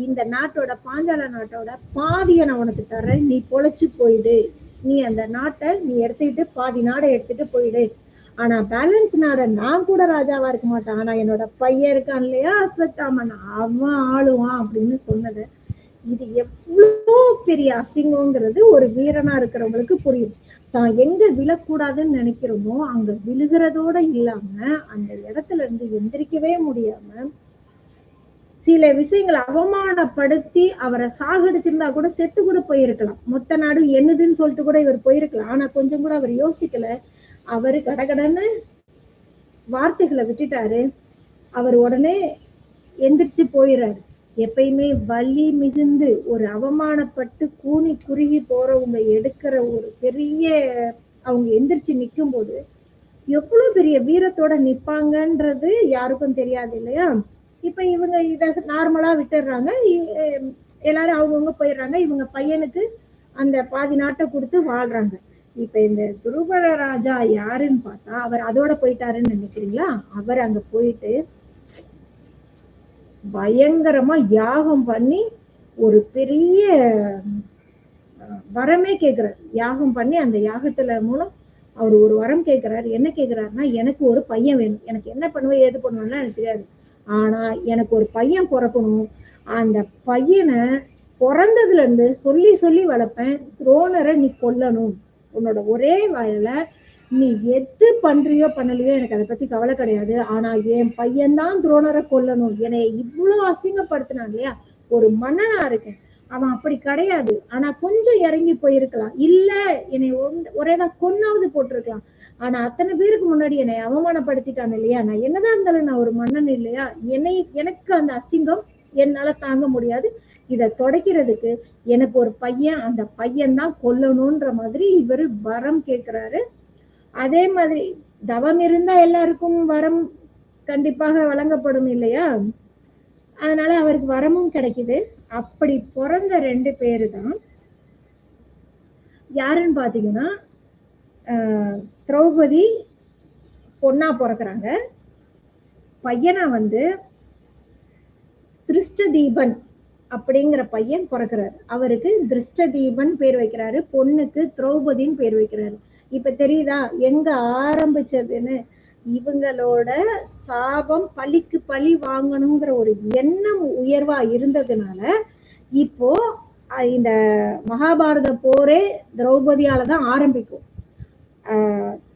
இந்த நாட்டோட பாஞ்சால நாட்டோட பாதியை நான் உனக்கு தர்றேன், நீ பொழைச்சு போயிடு. நீ அந்த நாட்டை நீ எடுத்துக்கிட்டு பாதி நாடை எடுத்துட்டு போயிடு. ஆனா பேலன்ஸ் நாடை நான் கூட ராஜாவா இருக்க மாட்டேன், ஆனா என்னோட பையன் இருக்கான் இல்லையா அஸ்வத்தாமன், அவன் ஆளுவான் அப்படின்னு சொன்னது. இது எவ்வளோ பெரிய அசிங்கங்கிறது ஒரு வீரனா இருக்கிறவங்களுக்கு புரியும். தான் எங்க விழக்கூடாதுன்னு நினைக்கிறோமோ அங்க விழுகிறதோட இல்லாம அந்த இடத்துல இருந்து எந்திரிக்கவே முடியாம சில விஷயங்களை அவமானப்படுத்தி அவரை சாகடிச்சிருந்தா கூட செத்து கூட போயிருக்கலாம். மொத்த நாடு என்னதுன்னு சொல்லிட்டு கூட இவர் போயிருக்கலாம். ஆனா கொஞ்சம் கூட அவர் யோசிக்கல. அவரு கடகடன்னு வார்த்தைகளை விட்டுட்டாரு. அவர் உடனே எந்திரிச்சு போயிடுறாரு. எப்பயுமே வலி மிகுந்து ஒரு அவமானப்பட்டு கூனி குறுகி போறவங்க எடுக்கிற ஒரு பெரிய, அவங்க எந்திரிச்சு நிற்கும் போது எவ்வளவு பெரிய வீரத்தோட நிப்பாங்கன்றது யாருக்கும் தெரியாது இல்லையா? இப்ப இவங்க இத நார்மலா விட்டுடுறாங்க, எல்லாரும் அவங்கவுங்க போயிடுறாங்க. இவங்க பையனுக்கு அந்த பாதி நாட்டை கொடுத்து வாழ்றாங்க. இப்ப இந்த துருபர ராஜா யாருன்னு பார்த்தா அவர் அதோட போயிட்டாருன்னு நினைக்கிறீங்களா? அவர் அங்க போயிட்டு பயங்கரமா யாகம் பண்ணி ஒரு பெரிய வரமே கேட்கிறார். யாகம் பண்ணி அந்த யாகத்துல மூலம் அவர் ஒரு வரம் கேட்கிறாரு. என்ன கேட்கிறாருன்னா, எனக்கு ஒரு பையன் வேணும், எனக்கு என்ன பண்ணுவேன் ஏது பண்ணுவேன்னா எனக்கு தெரியாது, ஆனா எனக்கு ஒரு பையன் பிறக்கணும், அந்த பையனை பிறந்ததுல இருந்து சொல்லி சொல்லி வளர்ப்பேன், துரோணரை நீ கொல்லணும், உன்னோட ஒரே வாயில நீ எது பண்றியோ பண்ணலையோ எனக்கு அதை பத்தி கவலை கிடையாது, ஆனா என் பையன்தான் துரோணரை கொல்லணும். என்னை இவ்வளவு அசிங்கப்படுத்தினான் இல்லையா, ஒரு மன்னனா இருக்கேன், அவன் அப்படி கிடையாது. ஆனா கொஞ்சம் இறங்கி போயிருக்கலாம். இல்ல என்னை ஒரேதான் கொன்னாவது போட்டிருக்கலாம். ஆனா அத்தனை பேருக்கு முன்னாடி என்னை அவமானப்படுத்திட்டான் இல்லையா? நான் என்னதான் இருந்தாலும் நான் ஒரு மன்னன் இல்லையா? எனக்கு அந்த அசிங்கம் என்னால தாங்க முடியாது. இத துடைக்கிறதுக்கு எனக்கு ஒரு பையன், அந்த பையன் தான் கொல்லணும்ன்ற மாதிரி இவரு வரம் கேட்கிறாரு. அதே மாதிரி தவம் இருந்தா எல்லாருக்கும் வரம் கண்டிப்பாக வழங்கப்படும் இல்லையா? அதனால அவருக்கு வரமும் கிடைக்குது. அப்படி பிறந்த 2 பேரு தான் யாருன்னு பாத்தீங்கன்னா, திரௌபதி பொண்ணா பிறக்குறாங்க. பையனா வந்து திருஷ்டதீபன் அப்படிங்கிற பையன் பிறக்கிறாரு. அவருக்கு திருஷ்டதீபன் பேர் வைக்கிறாரு. பொண்ணுக்கு திரௌபதின்னு பேர் வைக்கிறாரு. இப்ப தெரியுதா எங்க ஆரம்பிச்சதுன்னு? இவங்களோட சாபம் பழிக்கு பழி வாங்கணுங்கிற ஒரு எண்ணம் உயர்வா இருந்ததுனால இப்போ இந்த மகாபாரத போரே திரௌபதியாலதான் ஆரம்பிக்கும்.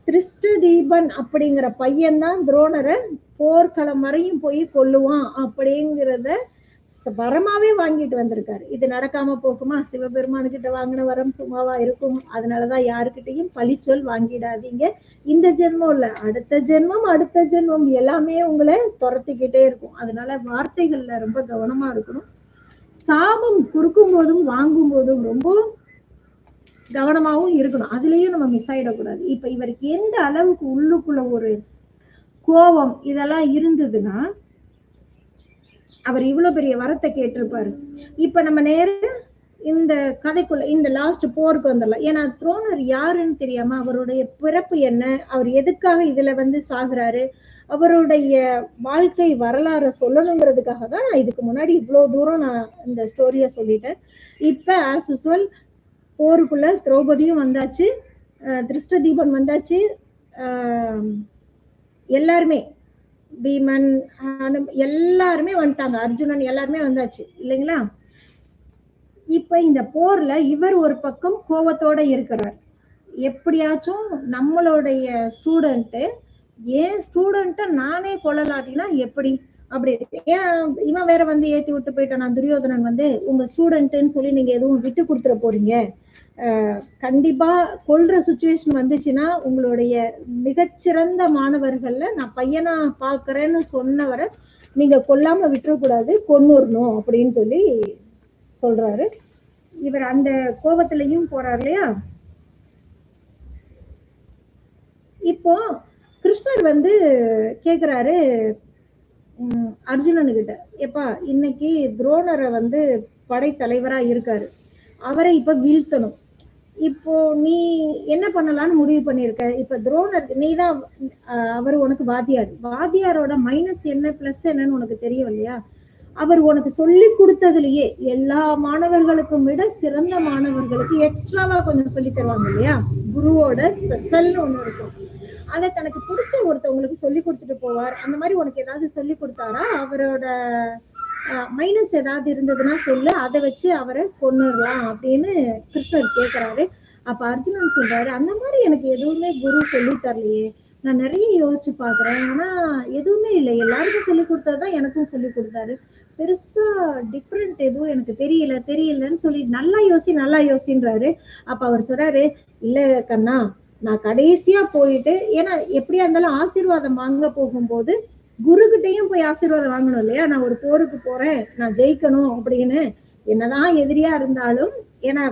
திருஷ்டதீபன் அப்படிங்கிற பையன்தான் துரோணரை போர்க்களம் வரையும் போய் கொல்லுவான் அப்படிங்கிறத வரமாவே வாங்கிட்டு வந்திருக்காரு. இது நடக்காம போக்குமா? சிவபெருமானுக்கிட்ட வாங்கின வரம் சும்மாவா இருக்கும்? அதனாலதான் யாருக்கிட்டையும் பழிச்சொல் வாங்கிடாதீங்க. இந்த ஜென்மம் இல்ல, அடுத்த ஜென்மம் எல்லாமே உங்களை துரத்திக்கிட்டே இருக்கும். அதனால வார்த்தைகள்ல ரொம்ப கவனமா இருக்கணும். சாபம் கொடுக்கும் போதும் வாங்கும் போதும் ரொம்ப கவனமாவும் இருக்கணும். அதுலயும் நம்ம மிஸ் ஆயிடக்கூடாது. இப்ப இவருக்கு எந்த அளவுக்கு உள்ளுக்குள்ள ஒரு கோபம் இதெல்லாம் இருந்ததுன்னா அவர் இவ்வளவு பெரிய வரத்தை கேட்டிருப்பாரு. இப்ப நம்ம நேரம் இந்த கதைக்குள்ள இந்த லாஸ்ட் போருக்கு வந்துடலாம். ஏன்னா துரோணர் யாருன்னு தெரியாம அவருடைய பிறப்பு என்ன, அவர் எதுக்காக இதுல வந்து சாகுறாரு, அவருடைய வாழ்க்கை வரலாறு சொல்லணுங்கிறதுக்காக தான் நான் இதுக்கு முன்னாடி இவ்வளவு தூரம் நான் இந்த ஸ்டோரிய சொல்லிட்டேன். இப்ப ஆஸ் யூசுவல் போருக்குள்ள திரௌபதியும் வந்தாச்சு, திருஷ்டதீபன் வந்தாச்சு, எல்லாருமே பீமன் எல்லாருமே வந்துட்டாங்க, அர்ஜுனன் எல்லாருமே வந்தாச்சு இல்லைங்களா? இப்ப இந்த போர்ல இவர் ஒரு பக்கம் கோபத்தோட இருக்கிறார். எப்படியாச்சும் நம்மளுடைய ஸ்டூடெண்ட் ஏன் ஸ்டூடெண்ட்ட நானே கொள்ளலாட்டினா எப்படி அப்படி? ஏன்னா இவன் வேற வந்து ஏத்தி விட்டு போயிட்டான். துரியோதனன் வந்து உங்க ஸ்டூடெண்ட்ன்னு சொல்லி நீங்க எதுவும் விட்டு கொடுத்துட போறீங்க, கண்டிப்பா கொல்ற சுச்சுவேஷன் வந்துச்சுன்னா உங்களுடைய மிகச்சிறந்த மாணவர்கள்ல நான் பையனா பாக்குறேன்னு சொன்னவரை நீங்க கொல்லாம விட்டுறக்கூடாது, கொன்னுறணும் அப்படின்னு சொல்லி சொல்றாரு. இவர் அந்த கோபத்திலையும் போறார் இல்லையா? இப்போ கிருஷ்ணர் வந்து கேக்குறாரு அர்ஜுனனுக்கிட்ட, எப்பா இன்னைக்கு துரோணரை வந்து படைத்தலைவரா இருக்காரு, அவரை இப்ப வீழ்த்தணும். இப்போ நீ என்ன பண்ணலாம்னு முடிவு பண்ணிருக்க? இப்ப துரோணர் நீதான் அவர் உனக்கு வாத்தியாரோட மைனஸ் என்ன பிளஸ் என்னன்னு உனக்கு தெரியும் இல்லையா? அவர் உனக்கு சொல்லி கொடுத்ததுலயே எல்லா மாணவர்களுக்கும் விட சிறந்த மாணவர்களுக்கு எக்ஸ்ட்ராவா கொஞ்சம் சொல்லி தருவாங்க இல்லையா? குருவோட ஸ்பெஷல்னு ஒண்ணு இருக்கும். அதை தனக்கு பிடிச்ச ஒருத்தவங்களுக்கு சொல்லி கொடுத்துட்டு போவார். அந்த மாதிரி உனக்கு ஏதாவது சொல்லி கொடுத்தாரா? அவரோட மைனஸ் ஏதாவது இருந்ததுன்னா சொல்லு, அதை வச்சு அவரை கொன்னுடலாம் அப்படின்னு கிருஷ்ணர் கேட்கிறாரு. அப்ப அர்ஜுனன் சொல்றாரு, அந்த மாதிரி எனக்கு எதுவுமே குரு சொல்லி தரலையே, நான் நிறைய யோசிச்சு பாக்குறேன், ஆனா எதுவுமே இல்லை, எல்லாருக்கும் சொல்லி கொடுத்ததுதான் எனக்கும் சொல்லி கொடுத்தாரு, பெருசா டிஃப்ரெண்ட் எதுவும் எனக்கு தெரியலன்னு சொல்லி நல்லா யோசின்றாரு. அப்ப அவர் சொல்றாரு, இல்ல கண்ணா, நான் கடைசியா போயிட்டு, ஏன்னா எப்படியா இருந்தாலும் ஆசீர்வாதம் வாங்க போகும்போது குரு கிட்டையும் போய் ஆசீர்வாதம் வாங்கணும் இல்லையா? நான் ஒரு போருக்கு போறேன், நான் ஜெயிக்கணும் அப்படின்னு, என்னதான் எதிரியா இருந்தாலும், ஏன்னா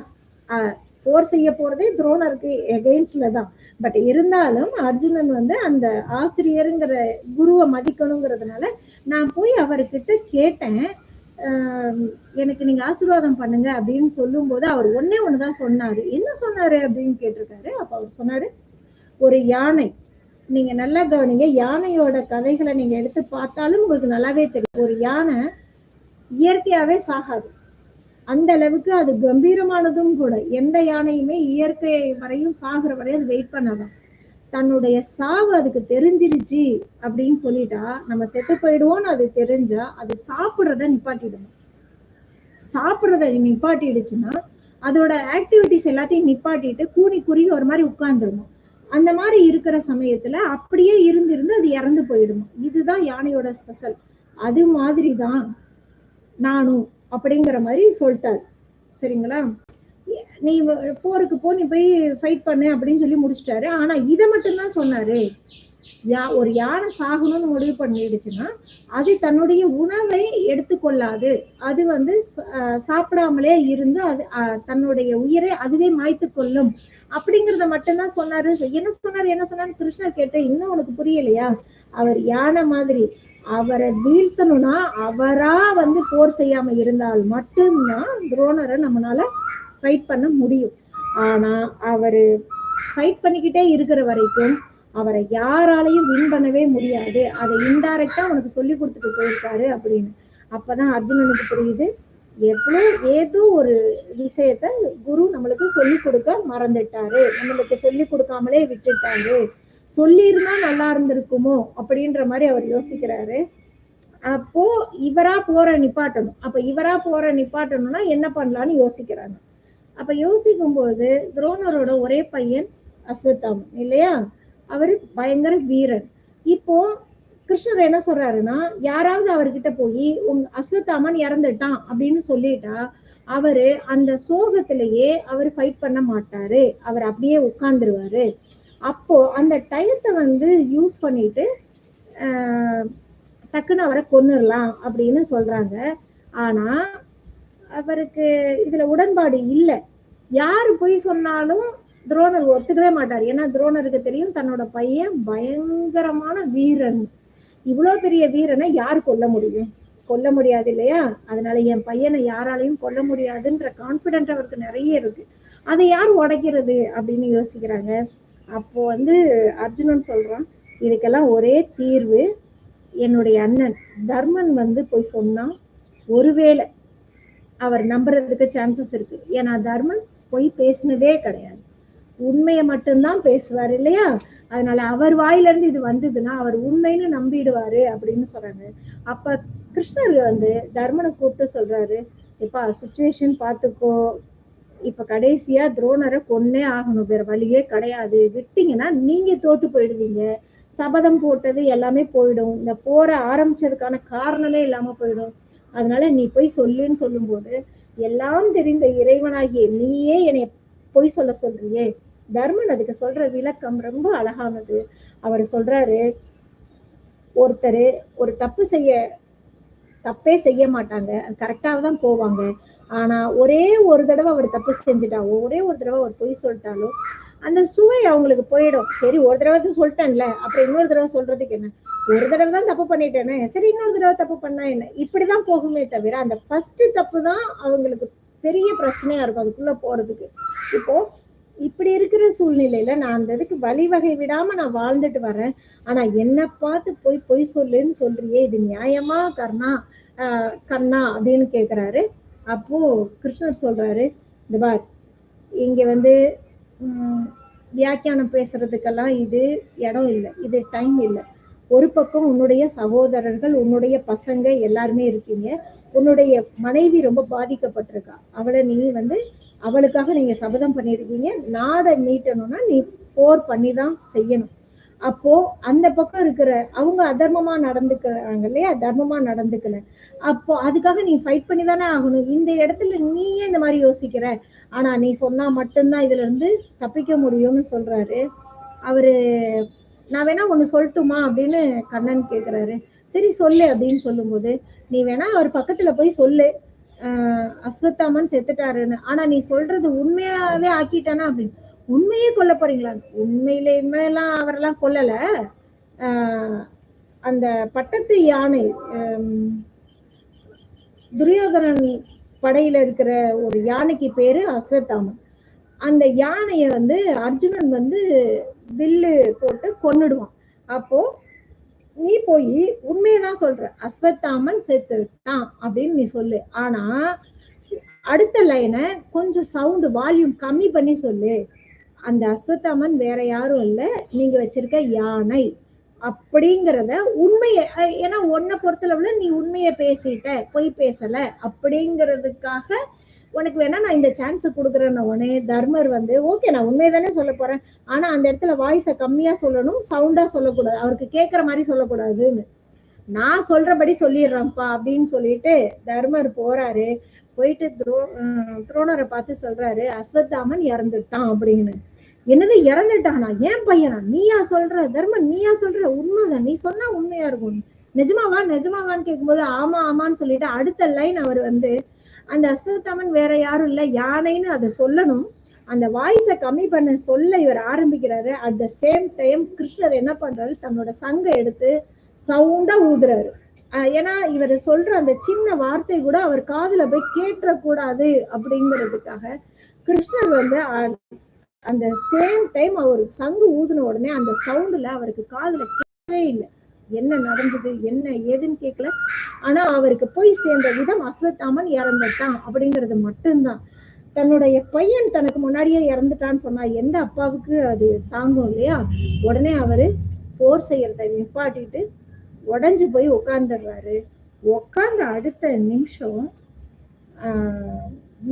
போர் செய்ய போறதே துரோணருக்கு எகெயின்ஸ்ட்ல தான். பட் இருந்தாலும் அர்ஜுனன் வந்து அந்த ஆசிரியருங்கிற குருவை மதிக்கணுங்கிறதுனால நான் போய் அவர்கிட்ட கேட்டேன், எனக்கு நீங்க ஆசீர்வாதம் பண்ணுங்க அப்படின்னு சொல்லும் போது அவர் ஒண்ணுதான் சொன்னாரு. என்ன சொன்னாரு அப்படின்னு கேட்டிருக்காரு. அப்ப அவர் சொன்னாரு, ஒரு யானை, நீங்க நல்லா கவனிங்க, யானையோட கதைகளை நீங்க எடுத்து பார்த்தாலும் உங்களுக்கு நல்லாவே தெரியும், ஒரு யானை இயற்கையாவே சாகாது, அந்த அளவுக்கு அது கம்பீரமானதும் கூட. எந்த யானையுமே இயற்கை வரையும் சாகுற வரையும் அது வெயிட் பண்ணாதான். தன்னுடைய சாவு அதுக்கு தெரிஞ்சிருச்சு அப்படின்னு சொல்லிட்டா, நம்ம செத்து போயிடுவோம்னு அது தெரிஞ்சா அது சாப்பிடுறத நிப்பாட்டிடுச்சுன்னா அதோட ஆக்டிவிட்டிஸ் எல்லாத்தையும் நிப்பாட்டிட்டு கூனி குறுகி ஒரு மாதிரி உட்கார்ந்துடணும். அந்த மாதிரி இருக்கிற சமயத்துல அப்படியே இருந்து அது இறந்து போயிடுமா. இதுதான் யானையோட ஸ்பெஷல். அது மாதிரிதான் நானும் அப்படிங்கிற மாதிரி சொல்லிட்டாரு. சரிங்களா? நீ போருக்கு போ, நீ போய் ஃபைட் பண்ணு அப்படின்னு சொல்லி முடிச்சிட்டாரு. ஆனா இதை மட்டும்தான் சொன்னாரு. ஒரு யானை சாகணும்னு முடிவு பண்ணிடுச்சுன்னா அது தன்னுடைய உணவை எடுத்துக்கொள்ளாது. அது வந்து சாப்பிடாமலே இருந்து அது தன்னுடைய உயிரை அதுவே மாய்த்து கொள்ளும் அப்படிங்கறத மட்டும்தான் சொன்னாரு. என்ன சொன்னாரு கிருஷ்ணர் கேட்ட, இன்னும் உனக்கு புரியலையா? அவர் யானை மாதிரி அவரை வீழ்த்தணும்னா அவரா வந்து போர் செய்யாம இருந்தால் மட்டும்தான் துரோணரை நம்மளால ஃபைட் பண்ண முடியும். ஆனா அவரு ஃபைட் பண்ணிக்கிட்டே இருக்கிற வரைக்கும் அவரை யாராலையும் வின் பண்ணவே முடியாது. அதை இன்டைரக்டா அவனுக்கு சொல்லி கொடுத்துட்டு போயிருக்காரு அப்படின்னு. அப்பதான் அர்ஜுனனுக்கு புரியுது, ஏதோ ஒரு விஷயத்த குரு நம்மளுக்கு சொல்லி கொடுக்க மறந்துட்டாரு, நம்மளுக்கு சொல்லி கொடுக்காமலே விட்டுட்டாரு, சொல்லி இருந்தா நல்லா இருந்திருக்குமோ அப்படின்ற மாதிரி அவர் யோசிக்கிறாரு. அப்போ இவரா போற நிப்பாட்டணும். அப்ப இவரா போற நிப்பாட்டணும்னா என்ன பண்ணலாம்னு யோசிக்கிறாங்க. அப்ப யோசிக்கும் போது துரோணரோட ஒரே பையன் அஸ்வத்தாமன் இல்லையா? அவரு பயங்கர வீரன். இப்போ கிருஷ்ணர் என்ன சொல்றாருன்னா, யாராவது அவர்கிட்ட போய் உங்க அஸ்வத்தாமன் இறந்துட்டான் அப்படின்னு சொல்லிட்டா அவரு அந்த சோகத்திலேயே அவர் ஃபைட் பண்ண மாட்டாரு, அவர் அப்படியே உட்கார்ந்துருவாரு. அப்போ அந்த டயத்தை வந்து யூஸ் பண்ணிட்டு டக்குன்னு அவரை கொன்னுடலாம் அப்படின்னு சொல்றாங்க. ஆனா அவருக்கு இதுல உடன்பாடு இல்லை. யாரு போய் சொன்னாலும் துரோணர் ஒத்துக்கவே மாட்டார். ஏன்னா துரோணருக்கு தெரியும் தன்னோட பையன் பயங்கரமான வீரன். இவ்வளவு பெரிய வீரனை யாரு கொல்ல முடியும்? கொல்ல முடியாது இல்லையா? அதனால என் பையனை யாராலையும் கொல்ல முடியாதுன்ற கான்பிடென்ட் அவருக்கு நிறைய இருக்கு. அதை யார் உடைக்கிறது அப்படின்னு யோசிக்கிறாங்க. அப்போ வந்து அர்ஜுனன் சொல்றான், இதுக்கெல்லாம் ஒரே தீர்வு, என்னுடைய அண்ணன் தர்மன் வந்து போய் சொன்னா ஒருவேளை அவர் நம்புறதுக்கு சான்சஸ் இருக்கு. ஏன்னா தர்மன் போய் பேசினதே கிடையாது, உண்மையை மட்டும்தான் பேசுவார் இல்லையா? அதனால அவர் வாயில இருந்து இது வந்ததுன்னா அவர் உண்மைன்னு நம்பிடுவாரு அப்படின்னு சொல்றாங்க. அப்ப கிருஷ்ணர் வந்து தர்மனை கூப்பிட்டு சொல்றாரு, இப்ப சுச்சுவேஷன் பாத்துக்கோ, இப்ப கடைசியா துரோணரை கொன்னே ஆகணும், வேற வழியே கிடையாது, விட்டீங்கன்னா நீங்க தோத்து போயிடுவீங்க, சபதம் போட்டது எல்லாமே போயிடும், இந்த போற ஆரம்பிச்சதுக்கான காரணமே இல்லாம போயிடும், அதனால நீ போய் சொல்லுன்னு சொல்லும் போது, எல்லாம் தெரிந்த இறைவனாகிய நீயே என்னை பொய் சொல்ல சொல்றியே. தர்மன் அதுக்கு சொல்ற விளக்கம் ரொம்ப அழகானது. அவர் சொல்றாரு, ஒருத்தர் ஒரு தப்பே செய்ய மாட்டாங்க, கரெக்டாக தான் போவாங்க. ஆனா ஒரே ஒரு தடவை அவர் தப்பு செஞ்சுட்டா, ஒரே ஒரு தடவை அவர் பொய் சொல்லிட்டாலும் அந்த சுவை அவங்களுக்கு போயிடும். சரி ஒரு தடவை தான் சொல்லிட்டேன்ல, அப்புறம் இன்னொரு தடவை சொல்றதுக்கு என்ன, ஒரு தடவை தான் தப்பு பண்ணிட்டேனே, சரி இன்னொரு தடவை தப்பு பண்ணா என்ன, இப்படிதான் போகுமே தவிர அந்த ஃபர்ஸ்ட் தப்பு தான் அவங்களுக்கு பெரிய பிரச்சனையா இருக்கும் அதுக்குள்ள போறதுக்கு. இப்போ இப்படி இருக்கிற சூழ்நிலையில நான் அந்த இதுக்கு வழிவகை விடாம நான் வாழ்ந்துட்டு வரேன். ஆனா என்ன பார்த்து பொய் சொல்லுன்னு சொல்றியே, இது நியாயமா கண்ணா அப்படின்னு கேக்குறாரு. அப்போ கிருஷ்ணர் சொல்றாரு, இந்த பார், இங்க வந்து வியாக்கியானம் பேசுறதுக்கெல்லாம் இது இடம் இல்லை, இது டைம் இல்லை. ஒரு பக்கம் உன்னுடைய சகோதரர்கள், உன்னுடைய பசங்க எல்லாருமே இருக்கீங்க, உன்னுடைய மனைவி ரொம்ப பாதிக்கப்பட்டிருக்கா, அவளை நீ வந்து அவளுக்காக நீங்க சபதம் பண்ணிருக்கீங்க, நாடை மீட்டணும்னா நீ போர் பண்ணிதான் செய்யணும். அப்போ அந்த பக்கம் இருக்கிற அவங்க அதர்மமா நடந்துக்கிறாங்க இல்லையா, தர்மமா நடந்துக்கல, அப்போ அதுக்காக நீ ஃபைட் பண்ணி தானே ஆகணும். இந்த இடத்துல நீயே இந்த மாதிரி யோசிக்கிற, ஆனா நீ சொன்னா மட்டும்தான் இதுல இருந்து தப்பிக்க முடியும்னு சொல்றாரு. அவரு நான் வேணா ஒண்ணு சொல்லட்டுமா அப்படின்னு கண்ணன் கேக்குறாரு. சரி சொல்லு அப்படின்னு சொல்லும்போது, நீ வேணா அவர் பக்கத்துல போய் சொல்லு அஸ்வத்தாமன் செத்துட்டாருன்னு, ஆனா நீ சொல்றது உண்மையாவே ஆக்கிட்டானா அப்படின்னு. உண்மையே கொல்ல போறீங்களா? உண்மையிலேயுமேலாம் அவரெல்லாம் கொல்லல. அந்த பட்டத்து யானை துரியோதனன் படையில இருக்கிற ஒரு யானைக்கு பேரு அஸ்வத்தாமன். அந்த யானைய வந்து அர்ஜுனன் வந்து வில்லு போட்டு கொன்னுடுவான். அப்போ நீ போய் உண்மையதான் சொல்ற, அஸ்வத்தாமன் செத்துட்டான் அப்படின்னு நீ சொல்லு. ஆனா அடுத்த லைனை கொஞ்சம் சவுண்ட் வால்யூம் கம்மி பண்ணி சொல்லு, அந்த அஸ்வத்தாமன் வேற யாரும் இல்ல, நீங்க வச்சிருக்க யானை அப்படிங்கிறத உண்மையை, ஏன்னா உன்னை பொறுத்தளவுல நீ உண்மையை பேசிட்ட, பொய் பேசல அப்படிங்கிறதுக்காக உனக்கு வேணா நான் இந்த சான்ஸ் கொடுக்குறேன்னு உடனே தர்மர் வந்து ஓகே நான் உண்மையை சொல்ல போறேன், ஆனா அந்த இடத்துல வாய்ஸை கம்மியா சொல்லணும், சவுண்டா சொல்லக்கூடாது, அவருக்கு கேட்கற மாதிரி சொல்லக்கூடாதுன்னு. நான் சொல்றபடி சொல்லிடுறேன்ப்பா அப்படின்னு சொல்லிட்டு தர்மர் போறாரு. போயிட்டு துரோணரை பார்த்து சொல்றாரு, அஸ்வத்தாமன் இறந்துட்டான் அப்படின்னு. என்னது இறந்துட்டானா? ஏன் பையனா? நீயா சொல்ற? தர்மன் நீயா சொல்ற? உண்மைதான், நீ சொன்னா உண்மையா இருக்கும். நிஜமாவா நிஜமாவான்னு கேட்கும்போது ஆமா ஆமான்னு சொல்லிட்டு அடுத்த லைன் அவர் வந்து அந்த அஸ்வத்தாமன் வேற யாரும் இல்ல, யானைன்னு அதை சொல்லணும். அந்த வாய்ஸை கம்மி பண்ண சொல்ல இவர் ஆரம்பிக்கிறாரு. அட் த சேம் டைம் கிருஷ்ணர் என்ன பண்றாரு, தன்னோட சங்க எடுத்து சவுண்டா ஊதுறாரு. ஏன்னா இவர் சொல்ற அந்த சின்ன வார்த்தை கூட அவர் காதுல போய் கேட்டக்கூடாது அப்படிங்கிறதுக்காக கிருஷ்ணர் வந்து அந்த சேம் டைம் அவர் சங்கு ஊதுன உடனே அந்த சவுண்டுல அவருக்கு காதுல கேட்கவே இல்லை. என்ன நடந்தது என்ன ஏதுன்னு கேட்கல. ஆனா அவருக்கு போய் சேர்ந்த விதம் அஸ்வத்தாமன் இறந்துட்டான் அப்படிங்கிறது மட்டும்தான். தன்னுடைய பையன் தனக்கு முன்னாடியே இறந்துட்டான்னு சொன்னா எந்த அப்பாவுக்கு அது தாங்கும் இல்லையா? உடனே அவரு போர் செய்யறத நிப்பாட்டிட்டு உடஞ்சு போய் உட்கார்ந்துடுறாரு. உட்கார்ந்த அடுத்த நிமிஷம்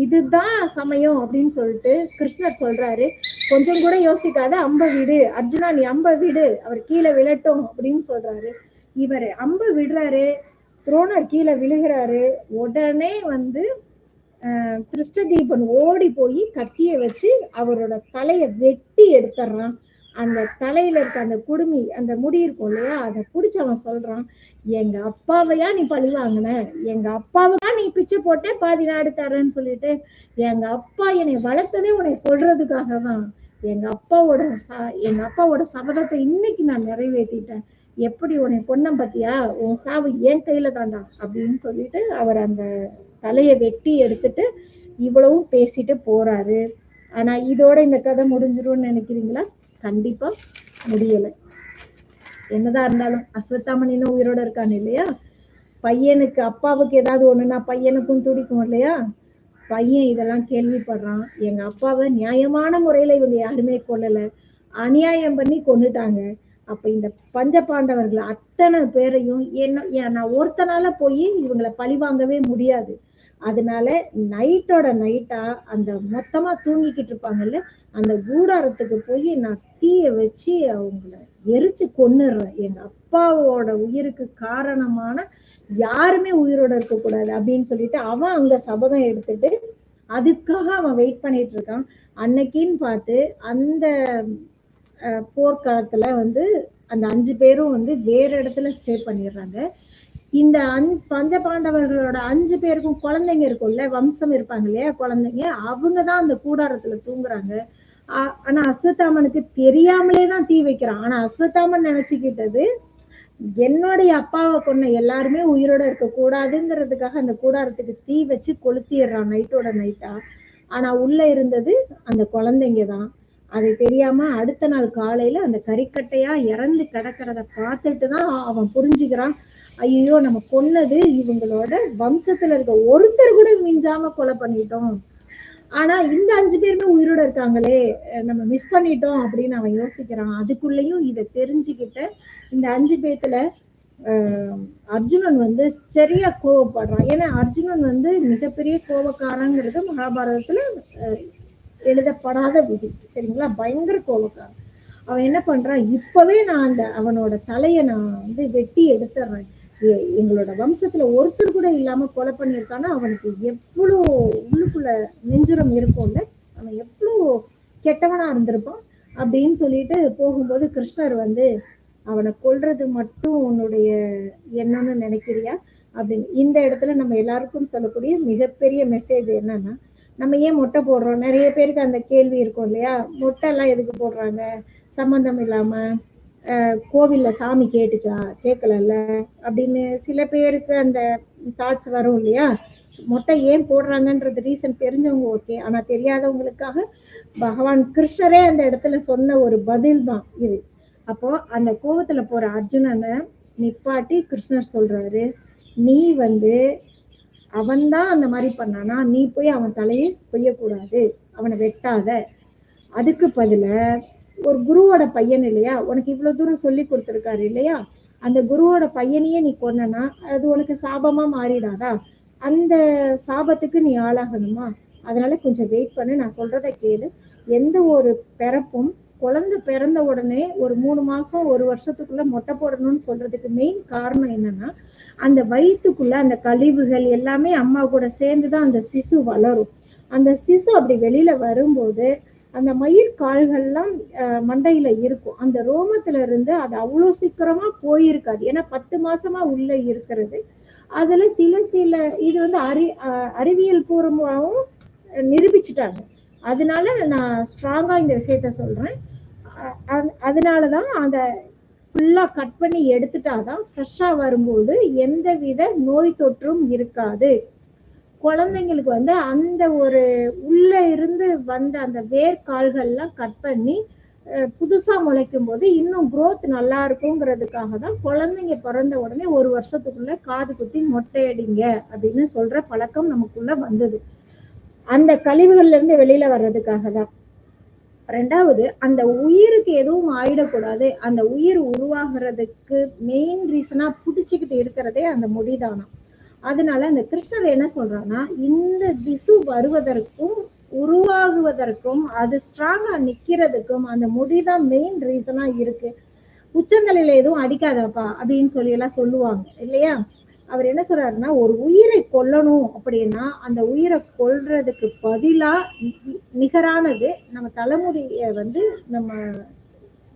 இதுதான் சமயம் அப்படின்னு சொல்லிட்டு கிருஷ்ணர் சொல்றாரு, கொஞ்சம் கூட யோசிக்காத அம்ப விடு அர்ஜுனா, நீ அம்ப விடு, அவர் கீழே விழட்டும் அப்படின்னு சொல்றாரு. இவர் அம்ப விடுறாரு, துரோணர் கீழே விழுகிறாரு. உடனே வந்து திருஷ்டதீபன் ஓடி போய் கத்திய வச்சு அவரோட தலையை வெட்டி எடுத்துடுறான். அந்த தலையில இருக்க அந்த குடுமி அந்த முடி இருக்கும் இல்லையா, அதை புடிச்சு அவன் சொல்றான், எங்க அப்பாவையா நீ பழி வாங்கின? எங்க அப்பாவையா நீ பிச்சை போட்டே பாதி நாடு தரேன்னு சொல்லிட்டு? எங்க அப்பா என்னை வளர்த்ததே உன்னை கொல்றதுக்காக தான். எங்க அப்பாவோட சபதத்தை இன்னைக்கு நான் நிறைவேற்றிட்டேன். எப்படி உன்னை கொன்னம் பத்தியா? உன் சாவு என் கையில தாண்டா அப்படின்னு சொல்லிட்டு அவர் அந்த தலையை வெட்டி எடுத்துட்டு இவ்வளவும் பேசிட்டு போறாரு. ஆனா இதோட இந்த கதை முடிஞ்சிரும்னு நினைக்கிறீங்களா? கண்டிப்பா முடியல. என்னதான் இருந்தாலும் அஸ்வத்தாமன் இன்னும் உயிரோட இருக்கான் இல்லையா? பையனுக்கு அப்பாவுக்கு ஏதாவது ஒண்ணுன்னா பையனுக்கும் துடிக்கும் இல்லையா? பையன் இதெல்லாம் கேள்விப்படுறான். எங்க அப்பாவை நியாயமான முறையில இவங்க யாருமே கொல்லல, அநியாயம் பண்ணி கொன்னுட்டாங்க. அப்ப இந்த பஞ்ச பாண்டவர்கள் அத்தனை பேரையும் நான் ஒருத்தனால போய் இவங்களை பழி வாங்கவே முடியாது. அதனால நைட்டோட நைட்டா அந்த மொத்தமா தூங்கிக்கிட்டு இருப்பாங்கல்ல, அந்த கூடாரத்துக்கு போய் நான் தீய வச்சு அவங்கள எரிச்சு கொன்னுடுறேன். எங்க அப்பாவோட உயிருக்கு காரணமான யாருமே உயிரோட இருக்கக்கூடாது அப்படின்னு சொல்லிட்டு அவன் அங்க சபதம் எடுத்துட்டு அதுக்காக அவன் வெயிட் பண்ணிட்டு இருக்கான். அன்னைக்குன்னு பார்த்து அந்த போர்க்களத்துல வந்து அந்த 5 பேரும் வந்து வேற இடத்துல ஸ்டே பண்ணிடுறாங்க. இந்த பஞ்ச பாண்டவர்களோட 5 பேருக்கும் குழந்தைங்க இருக்கும்ல, வம்சம் இருப்பாங்க இல்லையா குழந்தைங்க, அவங்கதான் அந்த கூடாரத்துல தூங்குறாங்க. ஆனா அஸ்வத்தாமனுக்கு தெரியாமலே தான் தீ வைக்கிறான். ஆனா அஸ்வத்தாமன் நினைச்சுக்கிட்டது என்னுடைய அப்பாவை கொன்ன எல்லாருமே உயிரோட இருக்க கூடாதுங்கிறதுக்காக அந்த கூடாரத்துக்கு தீ வச்சு கொளுத்திடுறான் நைட்டோட நைட்டா. ஆனா உள்ள இருந்தது அந்த குழந்தைங்க தான். அது தெரியாம அடுத்த நாள் காலையில அந்த கறிக்கட்டையா இறந்து கிடக்கிறத பார்த்துட்டு தான் அவன் புரிஞ்சுக்கிறான், ஐயோ நம்ம கொன்னது இவங்களோட வம்சத்துல இருக்க ஒருத்தர் கூட மிஞ்சாம கொலை பண்ணிட்டோம். ஆனா இந்த 5 பேருமே உயிரோட இருக்காங்களே, நம்ம மிஸ் பண்ணிட்டோம் அப்படின்னு அவன் யோசிக்கிறான். அதுக்குள்ளேயும் இதை தெரிஞ்சுக்கிட்ட இந்த 5 பேத்துல அர்ஜுனன் வந்து சரியா கோவப்படுறான். ஏன்னா அர்ஜுனன் வந்து மிகப்பெரிய கோபக்காரங்கிறது மகாபாரதத்துல எழுதப்படாத விதி, சரிங்களா? பயங்கர கோபக்காரன். அவன் என்ன பண்றான், இப்பவே நான் அவனோட தலையை நான் வந்து வெட்டி எடுத்துடுறேன். எங்களோட வம்சத்துல ஒருத்தர் கூட இல்லாம கொலை பண்ணியிருக்கான்னா அவனுக்கு எவ்வளவு உள்ளுக்குள்ள நெஞ்சுரம் இருக்கும்ல, அவன் எவ்வளவு கெட்டவனா இருந்திருப்பான் அப்படின்னு சொல்லிட்டு போகும்போது கிருஷ்ணர் வந்து அவனை கொல்றது மட்டும் உன்னுடைய என்னன்னு நினைக்கிறியா அப்படின்னு. இந்த இடத்துல நம்ம எல்லாருக்கும் சொல்லக்கூடிய மிகப்பெரிய மெசேஜ் என்னன்னா, நம்ம ஏன் மொட்டை போடுறோம்? நிறைய பேருக்கு அந்த கேள்வி இருக்கும் இல்லையா, மொட்டை எல்லாம் எதுக்கு போடுறாங்க? சம்பந்தம் இல்லாம கோவில்ல சாமி கேட்டுச்சா கேட்கலல்ல அப்படின்னு சில பேருக்கு அந்த தாட்ஸ் வரும் இல்லையா. மொட்டை ஏன் போடுறாங்கன்றது ரீசன் தெரிஞ்சவங்க ஓகே, ஆனா தெரியாதவங்களுக்காக பகவான் கிருஷ்ணரே அந்த இடத்துல சொன்ன ஒரு பதில் தான் இது. அப்போ அந்த கோவத்துல போற அர்ஜுனனை நிப்பாட்டி கிருஷ்ணர் சொல்றாரு, நீ வந்து அவன்தான் அந்த மாதிரி பண்ணானா, நீ போய் அவன் தலையை கொய்யக்கூடாது, அவனை வெட்டாத. அதுக்கு பதில ஒரு குருவோட பையன் இல்லையா, உனக்கு இவ்வளவு தூரம் சொல்லி கொடுத்துருக்காரு இல்லையா, அந்த குருவோட பையனையே நீ கொன்னனா அது உனக்கு சாபமா மாறிடாதா? அந்த சாபத்துக்கு நீ ஆளாகணுமா? அதனால கொஞ்சம் வெயிட் பண்ணு, நான் சொல்றத கேளு. எந்த ஒரு பிறப்பும் குழந்தை பிறந்த உடனே ஒரு 3 மாசம் 1 வருஷத்துக்குள்ள மொட்டை போடணும்னு சொல்றதுக்கு மெயின் காரணம் என்னன்னா, அந்த வயித்துக்குள்ள அந்த கழிவுகள் எல்லாமே அம்மா கூட சேர்ந்துதான் அந்த சிசு வளரும். அந்த சிசு அப்படி வெளியில வரும்போது அந்த மயிர் கால்கள்லாம் மண்டையில இருக்கும். அந்த ரோமத்துல இருந்து அது அவ்வளவு சீக்கிரமா போயிருக்காது. ஏன்னா 10 மாசமா உள்ள இருக்கிறது. அதுல சில இது வந்து அறிவியல் பூர்வமாவும் நிரூபிச்சுட்டாங்க. அதனால நான் ஸ்ட்ராங்கா இந்த விஷயத்த சொல்றேன். அதனாலதான் அந்த ஃபுல்லா கட் பண்ணி எடுத்துட்டாதான் ஃப்ரெஷ்ஷா வரும்போது எந்தவித நோய் தொற்றும் இருக்காது. குழந்தைங்களுக்கு வந்து அந்த ஒரு உள்ள இருந்து வந்த அந்த வேர்க்கால்கள்லாம் கட் பண்ணி புதுசா முளைக்கும் போது இன்னும் growth நல்லா இருக்குங்கிறதுக்காக தான் குழந்தைங்க பிறந்த உடனே 1 வருஷத்துக்குள்ள காது குத்தி மொட்டையடிங்க அப்படின்னு சொல்ற பழக்கம் நமக்குள்ள வந்தது. அந்த கழிவுகள்ல இருந்து வெளியில வர்றதுக்காக தான். 2வது, அந்த உயிருக்கு எதுவும் ஆயிடக்கூடாது. அந்த உயிர் உருவாகிறதுக்கு மெயின் ரீசனா புடிச்சுக்கிட்டு இருக்கிறதே அந்த முடிதானம். அதனால அந்த கிருஷ்ணர் என்ன சொல்றான்னா, இந்த திசு வருவதற்கும் உருவாகுவதற்கும் அது ஸ்ட்ராங்கா நிக்கிறதுக்கும் அந்த முடிதான் மெயின் ரீசனா இருக்கு. உச்சந்தலையில எதுவும் அடிக்காதப்பா அப்படின்னு சொல்லி எல்லாம் சொல்லுவாங்க இல்லையா? அவர் என்ன சொல்றாருன்னா, ஒரு உயிரை கொல்லணும் அப்படின்னா அந்த உயிரை கொல்றதுக்கு பதிலா நிகரானது நம்ம தலைமுடிய வந்து நம்ம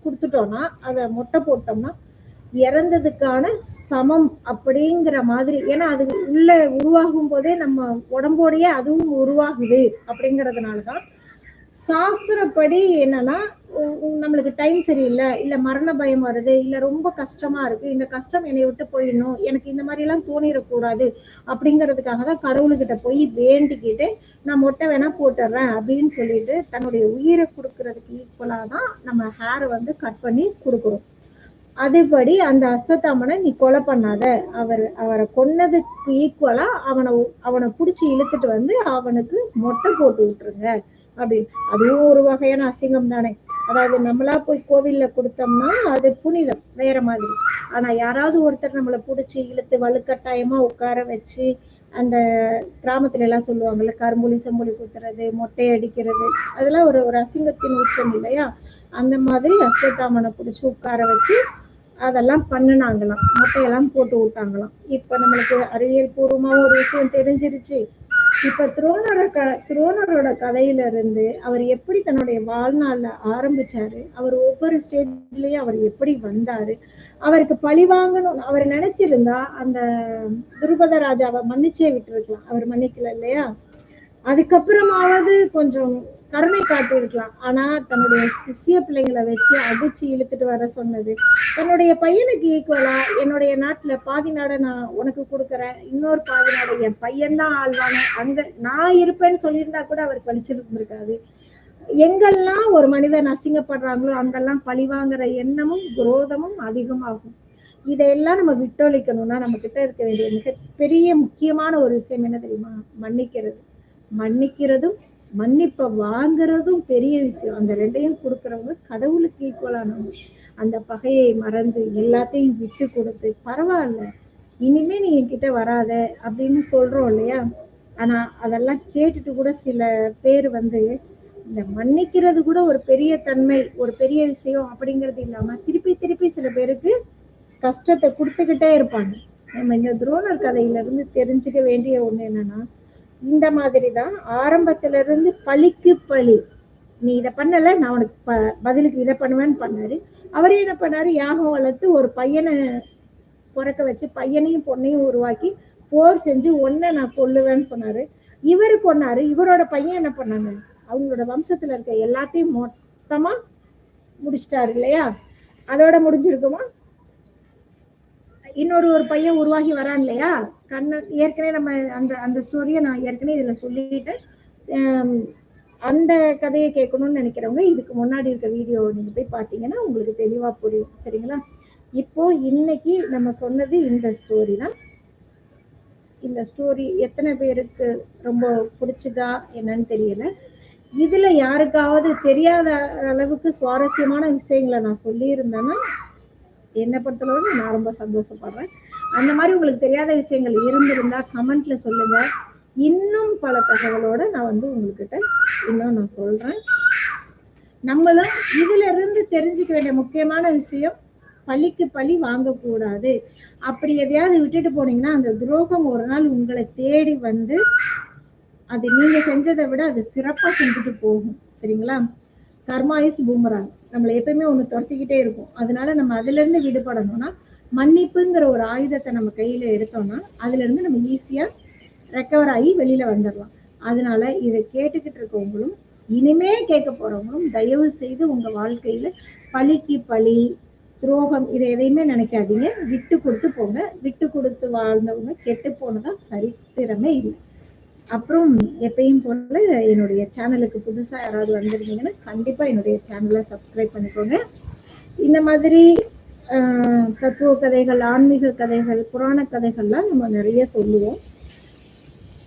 கொடுத்துட்டோம்னா, அதை மொட்டை போட்டோம்னா இறந்ததுக்கான சமம் அப்படிங்கிற மாதிரி. ஏன்னா அது உள்ள உருவாகும் போதே நம்ம உடம்போடையே அதுவும் உருவாகுது. அப்படிங்கிறதுனாலதான் சாஸ்திரப்படி என்னன்னா, நம்மளுக்கு டைம் சரியில்லை, இல்ல மரண பயம் வருது, இல்ல ரொம்ப கஷ்டமா இருக்கு, இந்த கஷ்டம் என்னை விட்டு போயிடணும், எனக்கு இந்த மாதிரி எல்லாம் தோணிடக்கூடாது அப்படிங்கிறதுக்காக தான் கடவுள்கிட்ட போய் வேண்டிக்கிட்டு நான் மொட்டை வேணா போட்டுடுறேன் அப்படின்னு சொல்லிட்டு தன்னுடைய உயிரை கொடுக்கறதுக்கு ஈக்குவலா தான் நம்ம ஹேரை வந்து கட் பண்ணி கொடுக்குறோம். அதேபடி அந்த அஸ்வத்தாமனை நீ கொலை பண்ணாத, அவரை கொன்னதுக்கு ஈக்குவலா அவனை புடிச்சு இழுத்துட்டு வந்து அவனுக்கு மொட்டை போட்டு விட்டுருங்க அப்படின்னு. அதுவும் ஒரு வகையான அசிங்கம் தானே. அதாவது நம்மளா போய் கோவில்ல கொடுத்தோம்னா அது புனிதம் வேற மாதிரி. ஆனா யாராவது ஒருத்தர் நம்மளை புடிச்சு இழுத்து வலுக்கட்டாயமா உட்கார வச்சு, அந்த கிராமத்துல எல்லாம் சொல்லுவாங்கல்ல, கரும்புலி செம்புலி குத்துறது, மொட்டை அடிக்கிறது, அதெல்லாம் ஒரு ஒரு அசிங்கத்தின் உச்சம் இல்லையா? அந்த மாதிரி அஸ்வத்தாமனை பிடிச்சி உட்கார வச்சு அதெல்லாம் பண்ணினாங்களாம், மொட்டையெல்லாம் போட்டு விட்டாங்களாம். இப்ப நம்மளுக்கு அறிவியல் பூர்வமா ஒரு விஷயம் தெரிஞ்சிருச்சு. இப்ப துரோணரோட கதையில இருந்து அவர் எப்படி தன்னுடைய வாழ்நாள்ல ஆரம்பிச்சாரு, அவர் ஒவ்வொரு ஸ்டேஜ்லயும் அவர் எப்படி வந்தாரு, அவருக்கு பழி வாங்கணும் அவர் நினைச்சிருந்தா அந்த துருபத ராஜாவை மன்னிச்சே விட்டுருக்கலாம். அவர் மன்னிக்கல இல்லையா? அதுக்கப்புறமாவது கொஞ்சம் கருணை காட்டி இருக்கலாம். ஆனா தன்னுடைய சிஷ்ய பிள்ளைங்களை வச்சு அடிச்சு இழுத்துட்டு வர சொன்னது, தன்னுடைய பையனுக்கு ஈக்குவலா என்னுடைய நாட்டுல பாதி நாடை நான் உனக்கு கொடுக்குறேன், இன்னொரு பாதி நாடை என் பையன்தான் ஆழ்வானு அங்க நான் இருப்பேன்னு சொல்லியிருந்தா கூட அவருக்கு பழிச்சிருந்திருக்காது. எங்கெல்லாம் ஒரு மனிதன் அசிங்கப்படுறாங்களோ அங்கெல்லாம் பழி வாங்குற எண்ணமும் குரோதமும் அதிகமாகும். இதையெல்லாம் நம்ம விட்டொழிக்கணும்னா நம்ம கிட்ட இருக்க வேண்டிய மிகப்பெரிய முக்கியமான ஒரு விஷயம் என்ன தெரியுமா? மன்னிக்கிறது. மன்னிக்கிறதும் மன்னிப்ப வாங்குறதும் பெரிய விஷயம். அந்த 2யும் கொடுக்கறவங்க கடவுளுக்கு ஈக்குவலானவங்க. அந்த பகையை மறந்து எல்லாத்தையும் விட்டு கொடுத்து, பரவாயில்ல இனிமே நீ என்கிட்ட வராத அப்படின்னு சொல்றோம் இல்லையா? ஆனா அதெல்லாம் கேட்டுட்டு கூட சில பேர் வந்து இந்த மன்னிக்கிறது கூட ஒரு பெரிய தன்மை, ஒரு பெரிய விஷயம் அப்படிங்கிறது இல்லாம திருப்பி திருப்பி சில பேருக்கு கஷ்டத்தை கொடுத்துக்கிட்டே இருப்பாங்க. நம்ம இந்த துரோணர் கதையில இருந்து தெரிஞ்சுக்க வேண்டிய ஒண்ணு என்னன்னா, இந்த மாதிரிதான் ஆரம்பத்துல இருந்து பழிக்கு பழி. நீ இதை பண்ணல, நான் உனக்கு பதிலுக்கு இதை பண்ணுவேன்னு பண்ணாரு. அவரே என்ன பண்ணாரு, யாகம் வளர்த்து ஒரு பையனை பிறக்க வச்சு பையனையும் பொண்ணையும் உருவாக்கி போர் செஞ்சு ஒன்ன நான் கொல்லுவேன்னு சொன்னாரு. இவரு கொன்னாரு. இவரோட பையன் என்ன பண்ணாங்க, அவங்களோட வம்சத்துல இருக்க எல்லாத்தையும் மொத்தமா முடிச்சிட்டாரு இல்லையா? அதோட முடிஞ்சிருக்குமா? இன்னொரு பையன் உருவாகி வரான் இல்லையா? கண்ணன் ஏற்கனவே நம்ம அந்த அந்த ஸ்டோரியை நான் ஏற்கனவே இதுல சொல்லிட்டு, அந்த கதையை கேட்கணும்னு நினைக்கிறவங்க இதுக்கு முன்னாடி இருக்க வீடியோ நீங்க போய் பார்த்தீங்கன்னா உங்களுக்கு தெளிவா புரியும். சரிங்களா? இப்போ இன்னைக்கு நம்ம சொன்னது இந்த ஸ்டோரி தான். இந்த ஸ்டோரி எத்தனை பேருக்கு ரொம்ப பிடிச்சதா என்னன்னு தெரியல. இதுல யாருக்காவது தெரியாத அளவுக்கு சுவாரஸ்யமான விஷயங்களை நான் சொல்லியிருந்தேன்னா என்னை பொறுத்தளவு நான் ரொம்ப சந்தோஷப்படுறேன். அந்த மாதிரி உங்களுக்கு தெரியாத விஷயங்கள் இருந்திருந்தா கமெண்ட்ல சொல்லுங்க. இன்னும் பல தகவலோட நான் வந்து உங்ககிட்ட இன்னும் நான் சொல்றேன். நம்மளும் இதுல இருந்து தெரிஞ்சுக்க வேண்டிய முக்கியமான விஷயம், பழிக்கு பழி வாங்கக்கூடாது. அப்படி எதையாவது விட்டுட்டு போனீங்கன்னா அந்த துரோகம் ஒரு நாள் உங்களை தேடி வந்து அது நீங்க செஞ்சதை விட அது சிறப்பா செஞ்சுட்டு போகும். சரிங்களா? கர்மா இஸ் பூமராங். நம்மளை எப்பயுமே ஒண்ணு துரத்திக்கிட்டே இருக்கும். அதனால நம்ம அதுல இருந்து விடுபடணும்னா மன்னிப்புங்கிற ஒரு ஆயுதத்தை நம்ம கையில எடுத்தோம்னா அதுல இருந்து நம்ம ஈஸியா ரெக்கவர் ஆகி வெளியில வந்துடலாம். அதனால இதை கேட்டுக்கிட்டு இருக்கவங்களும் இனிமே கேட்க போறவங்களும் தயவு செய்து உங்க வாழ்க்கையில பழிக்கு பழி, துரோகம் இதை எதையுமே நினைக்காதீங்க. விட்டு கொடுத்து போங்க. விட்டு கொடுத்து வாழ்ந்தவங்க கெட்டு போனதா சரித்திரமே இல்லை. அப்புறம் எப்பயும் போல என்னுடைய சேனலுக்கு புதுசா யாராவது வந்திருந்தீங்கன்னா கண்டிப்பா என்னுடைய சேனலை சப்ஸ்கிரைப் பண்ணிக்கோங்க. இந்த மாதிரி தத்துவ கதைகள், ஆன்மீக கதைகள், புராண கதைகள்லாம் நம்ம நிறைய சொல்லுவோம்.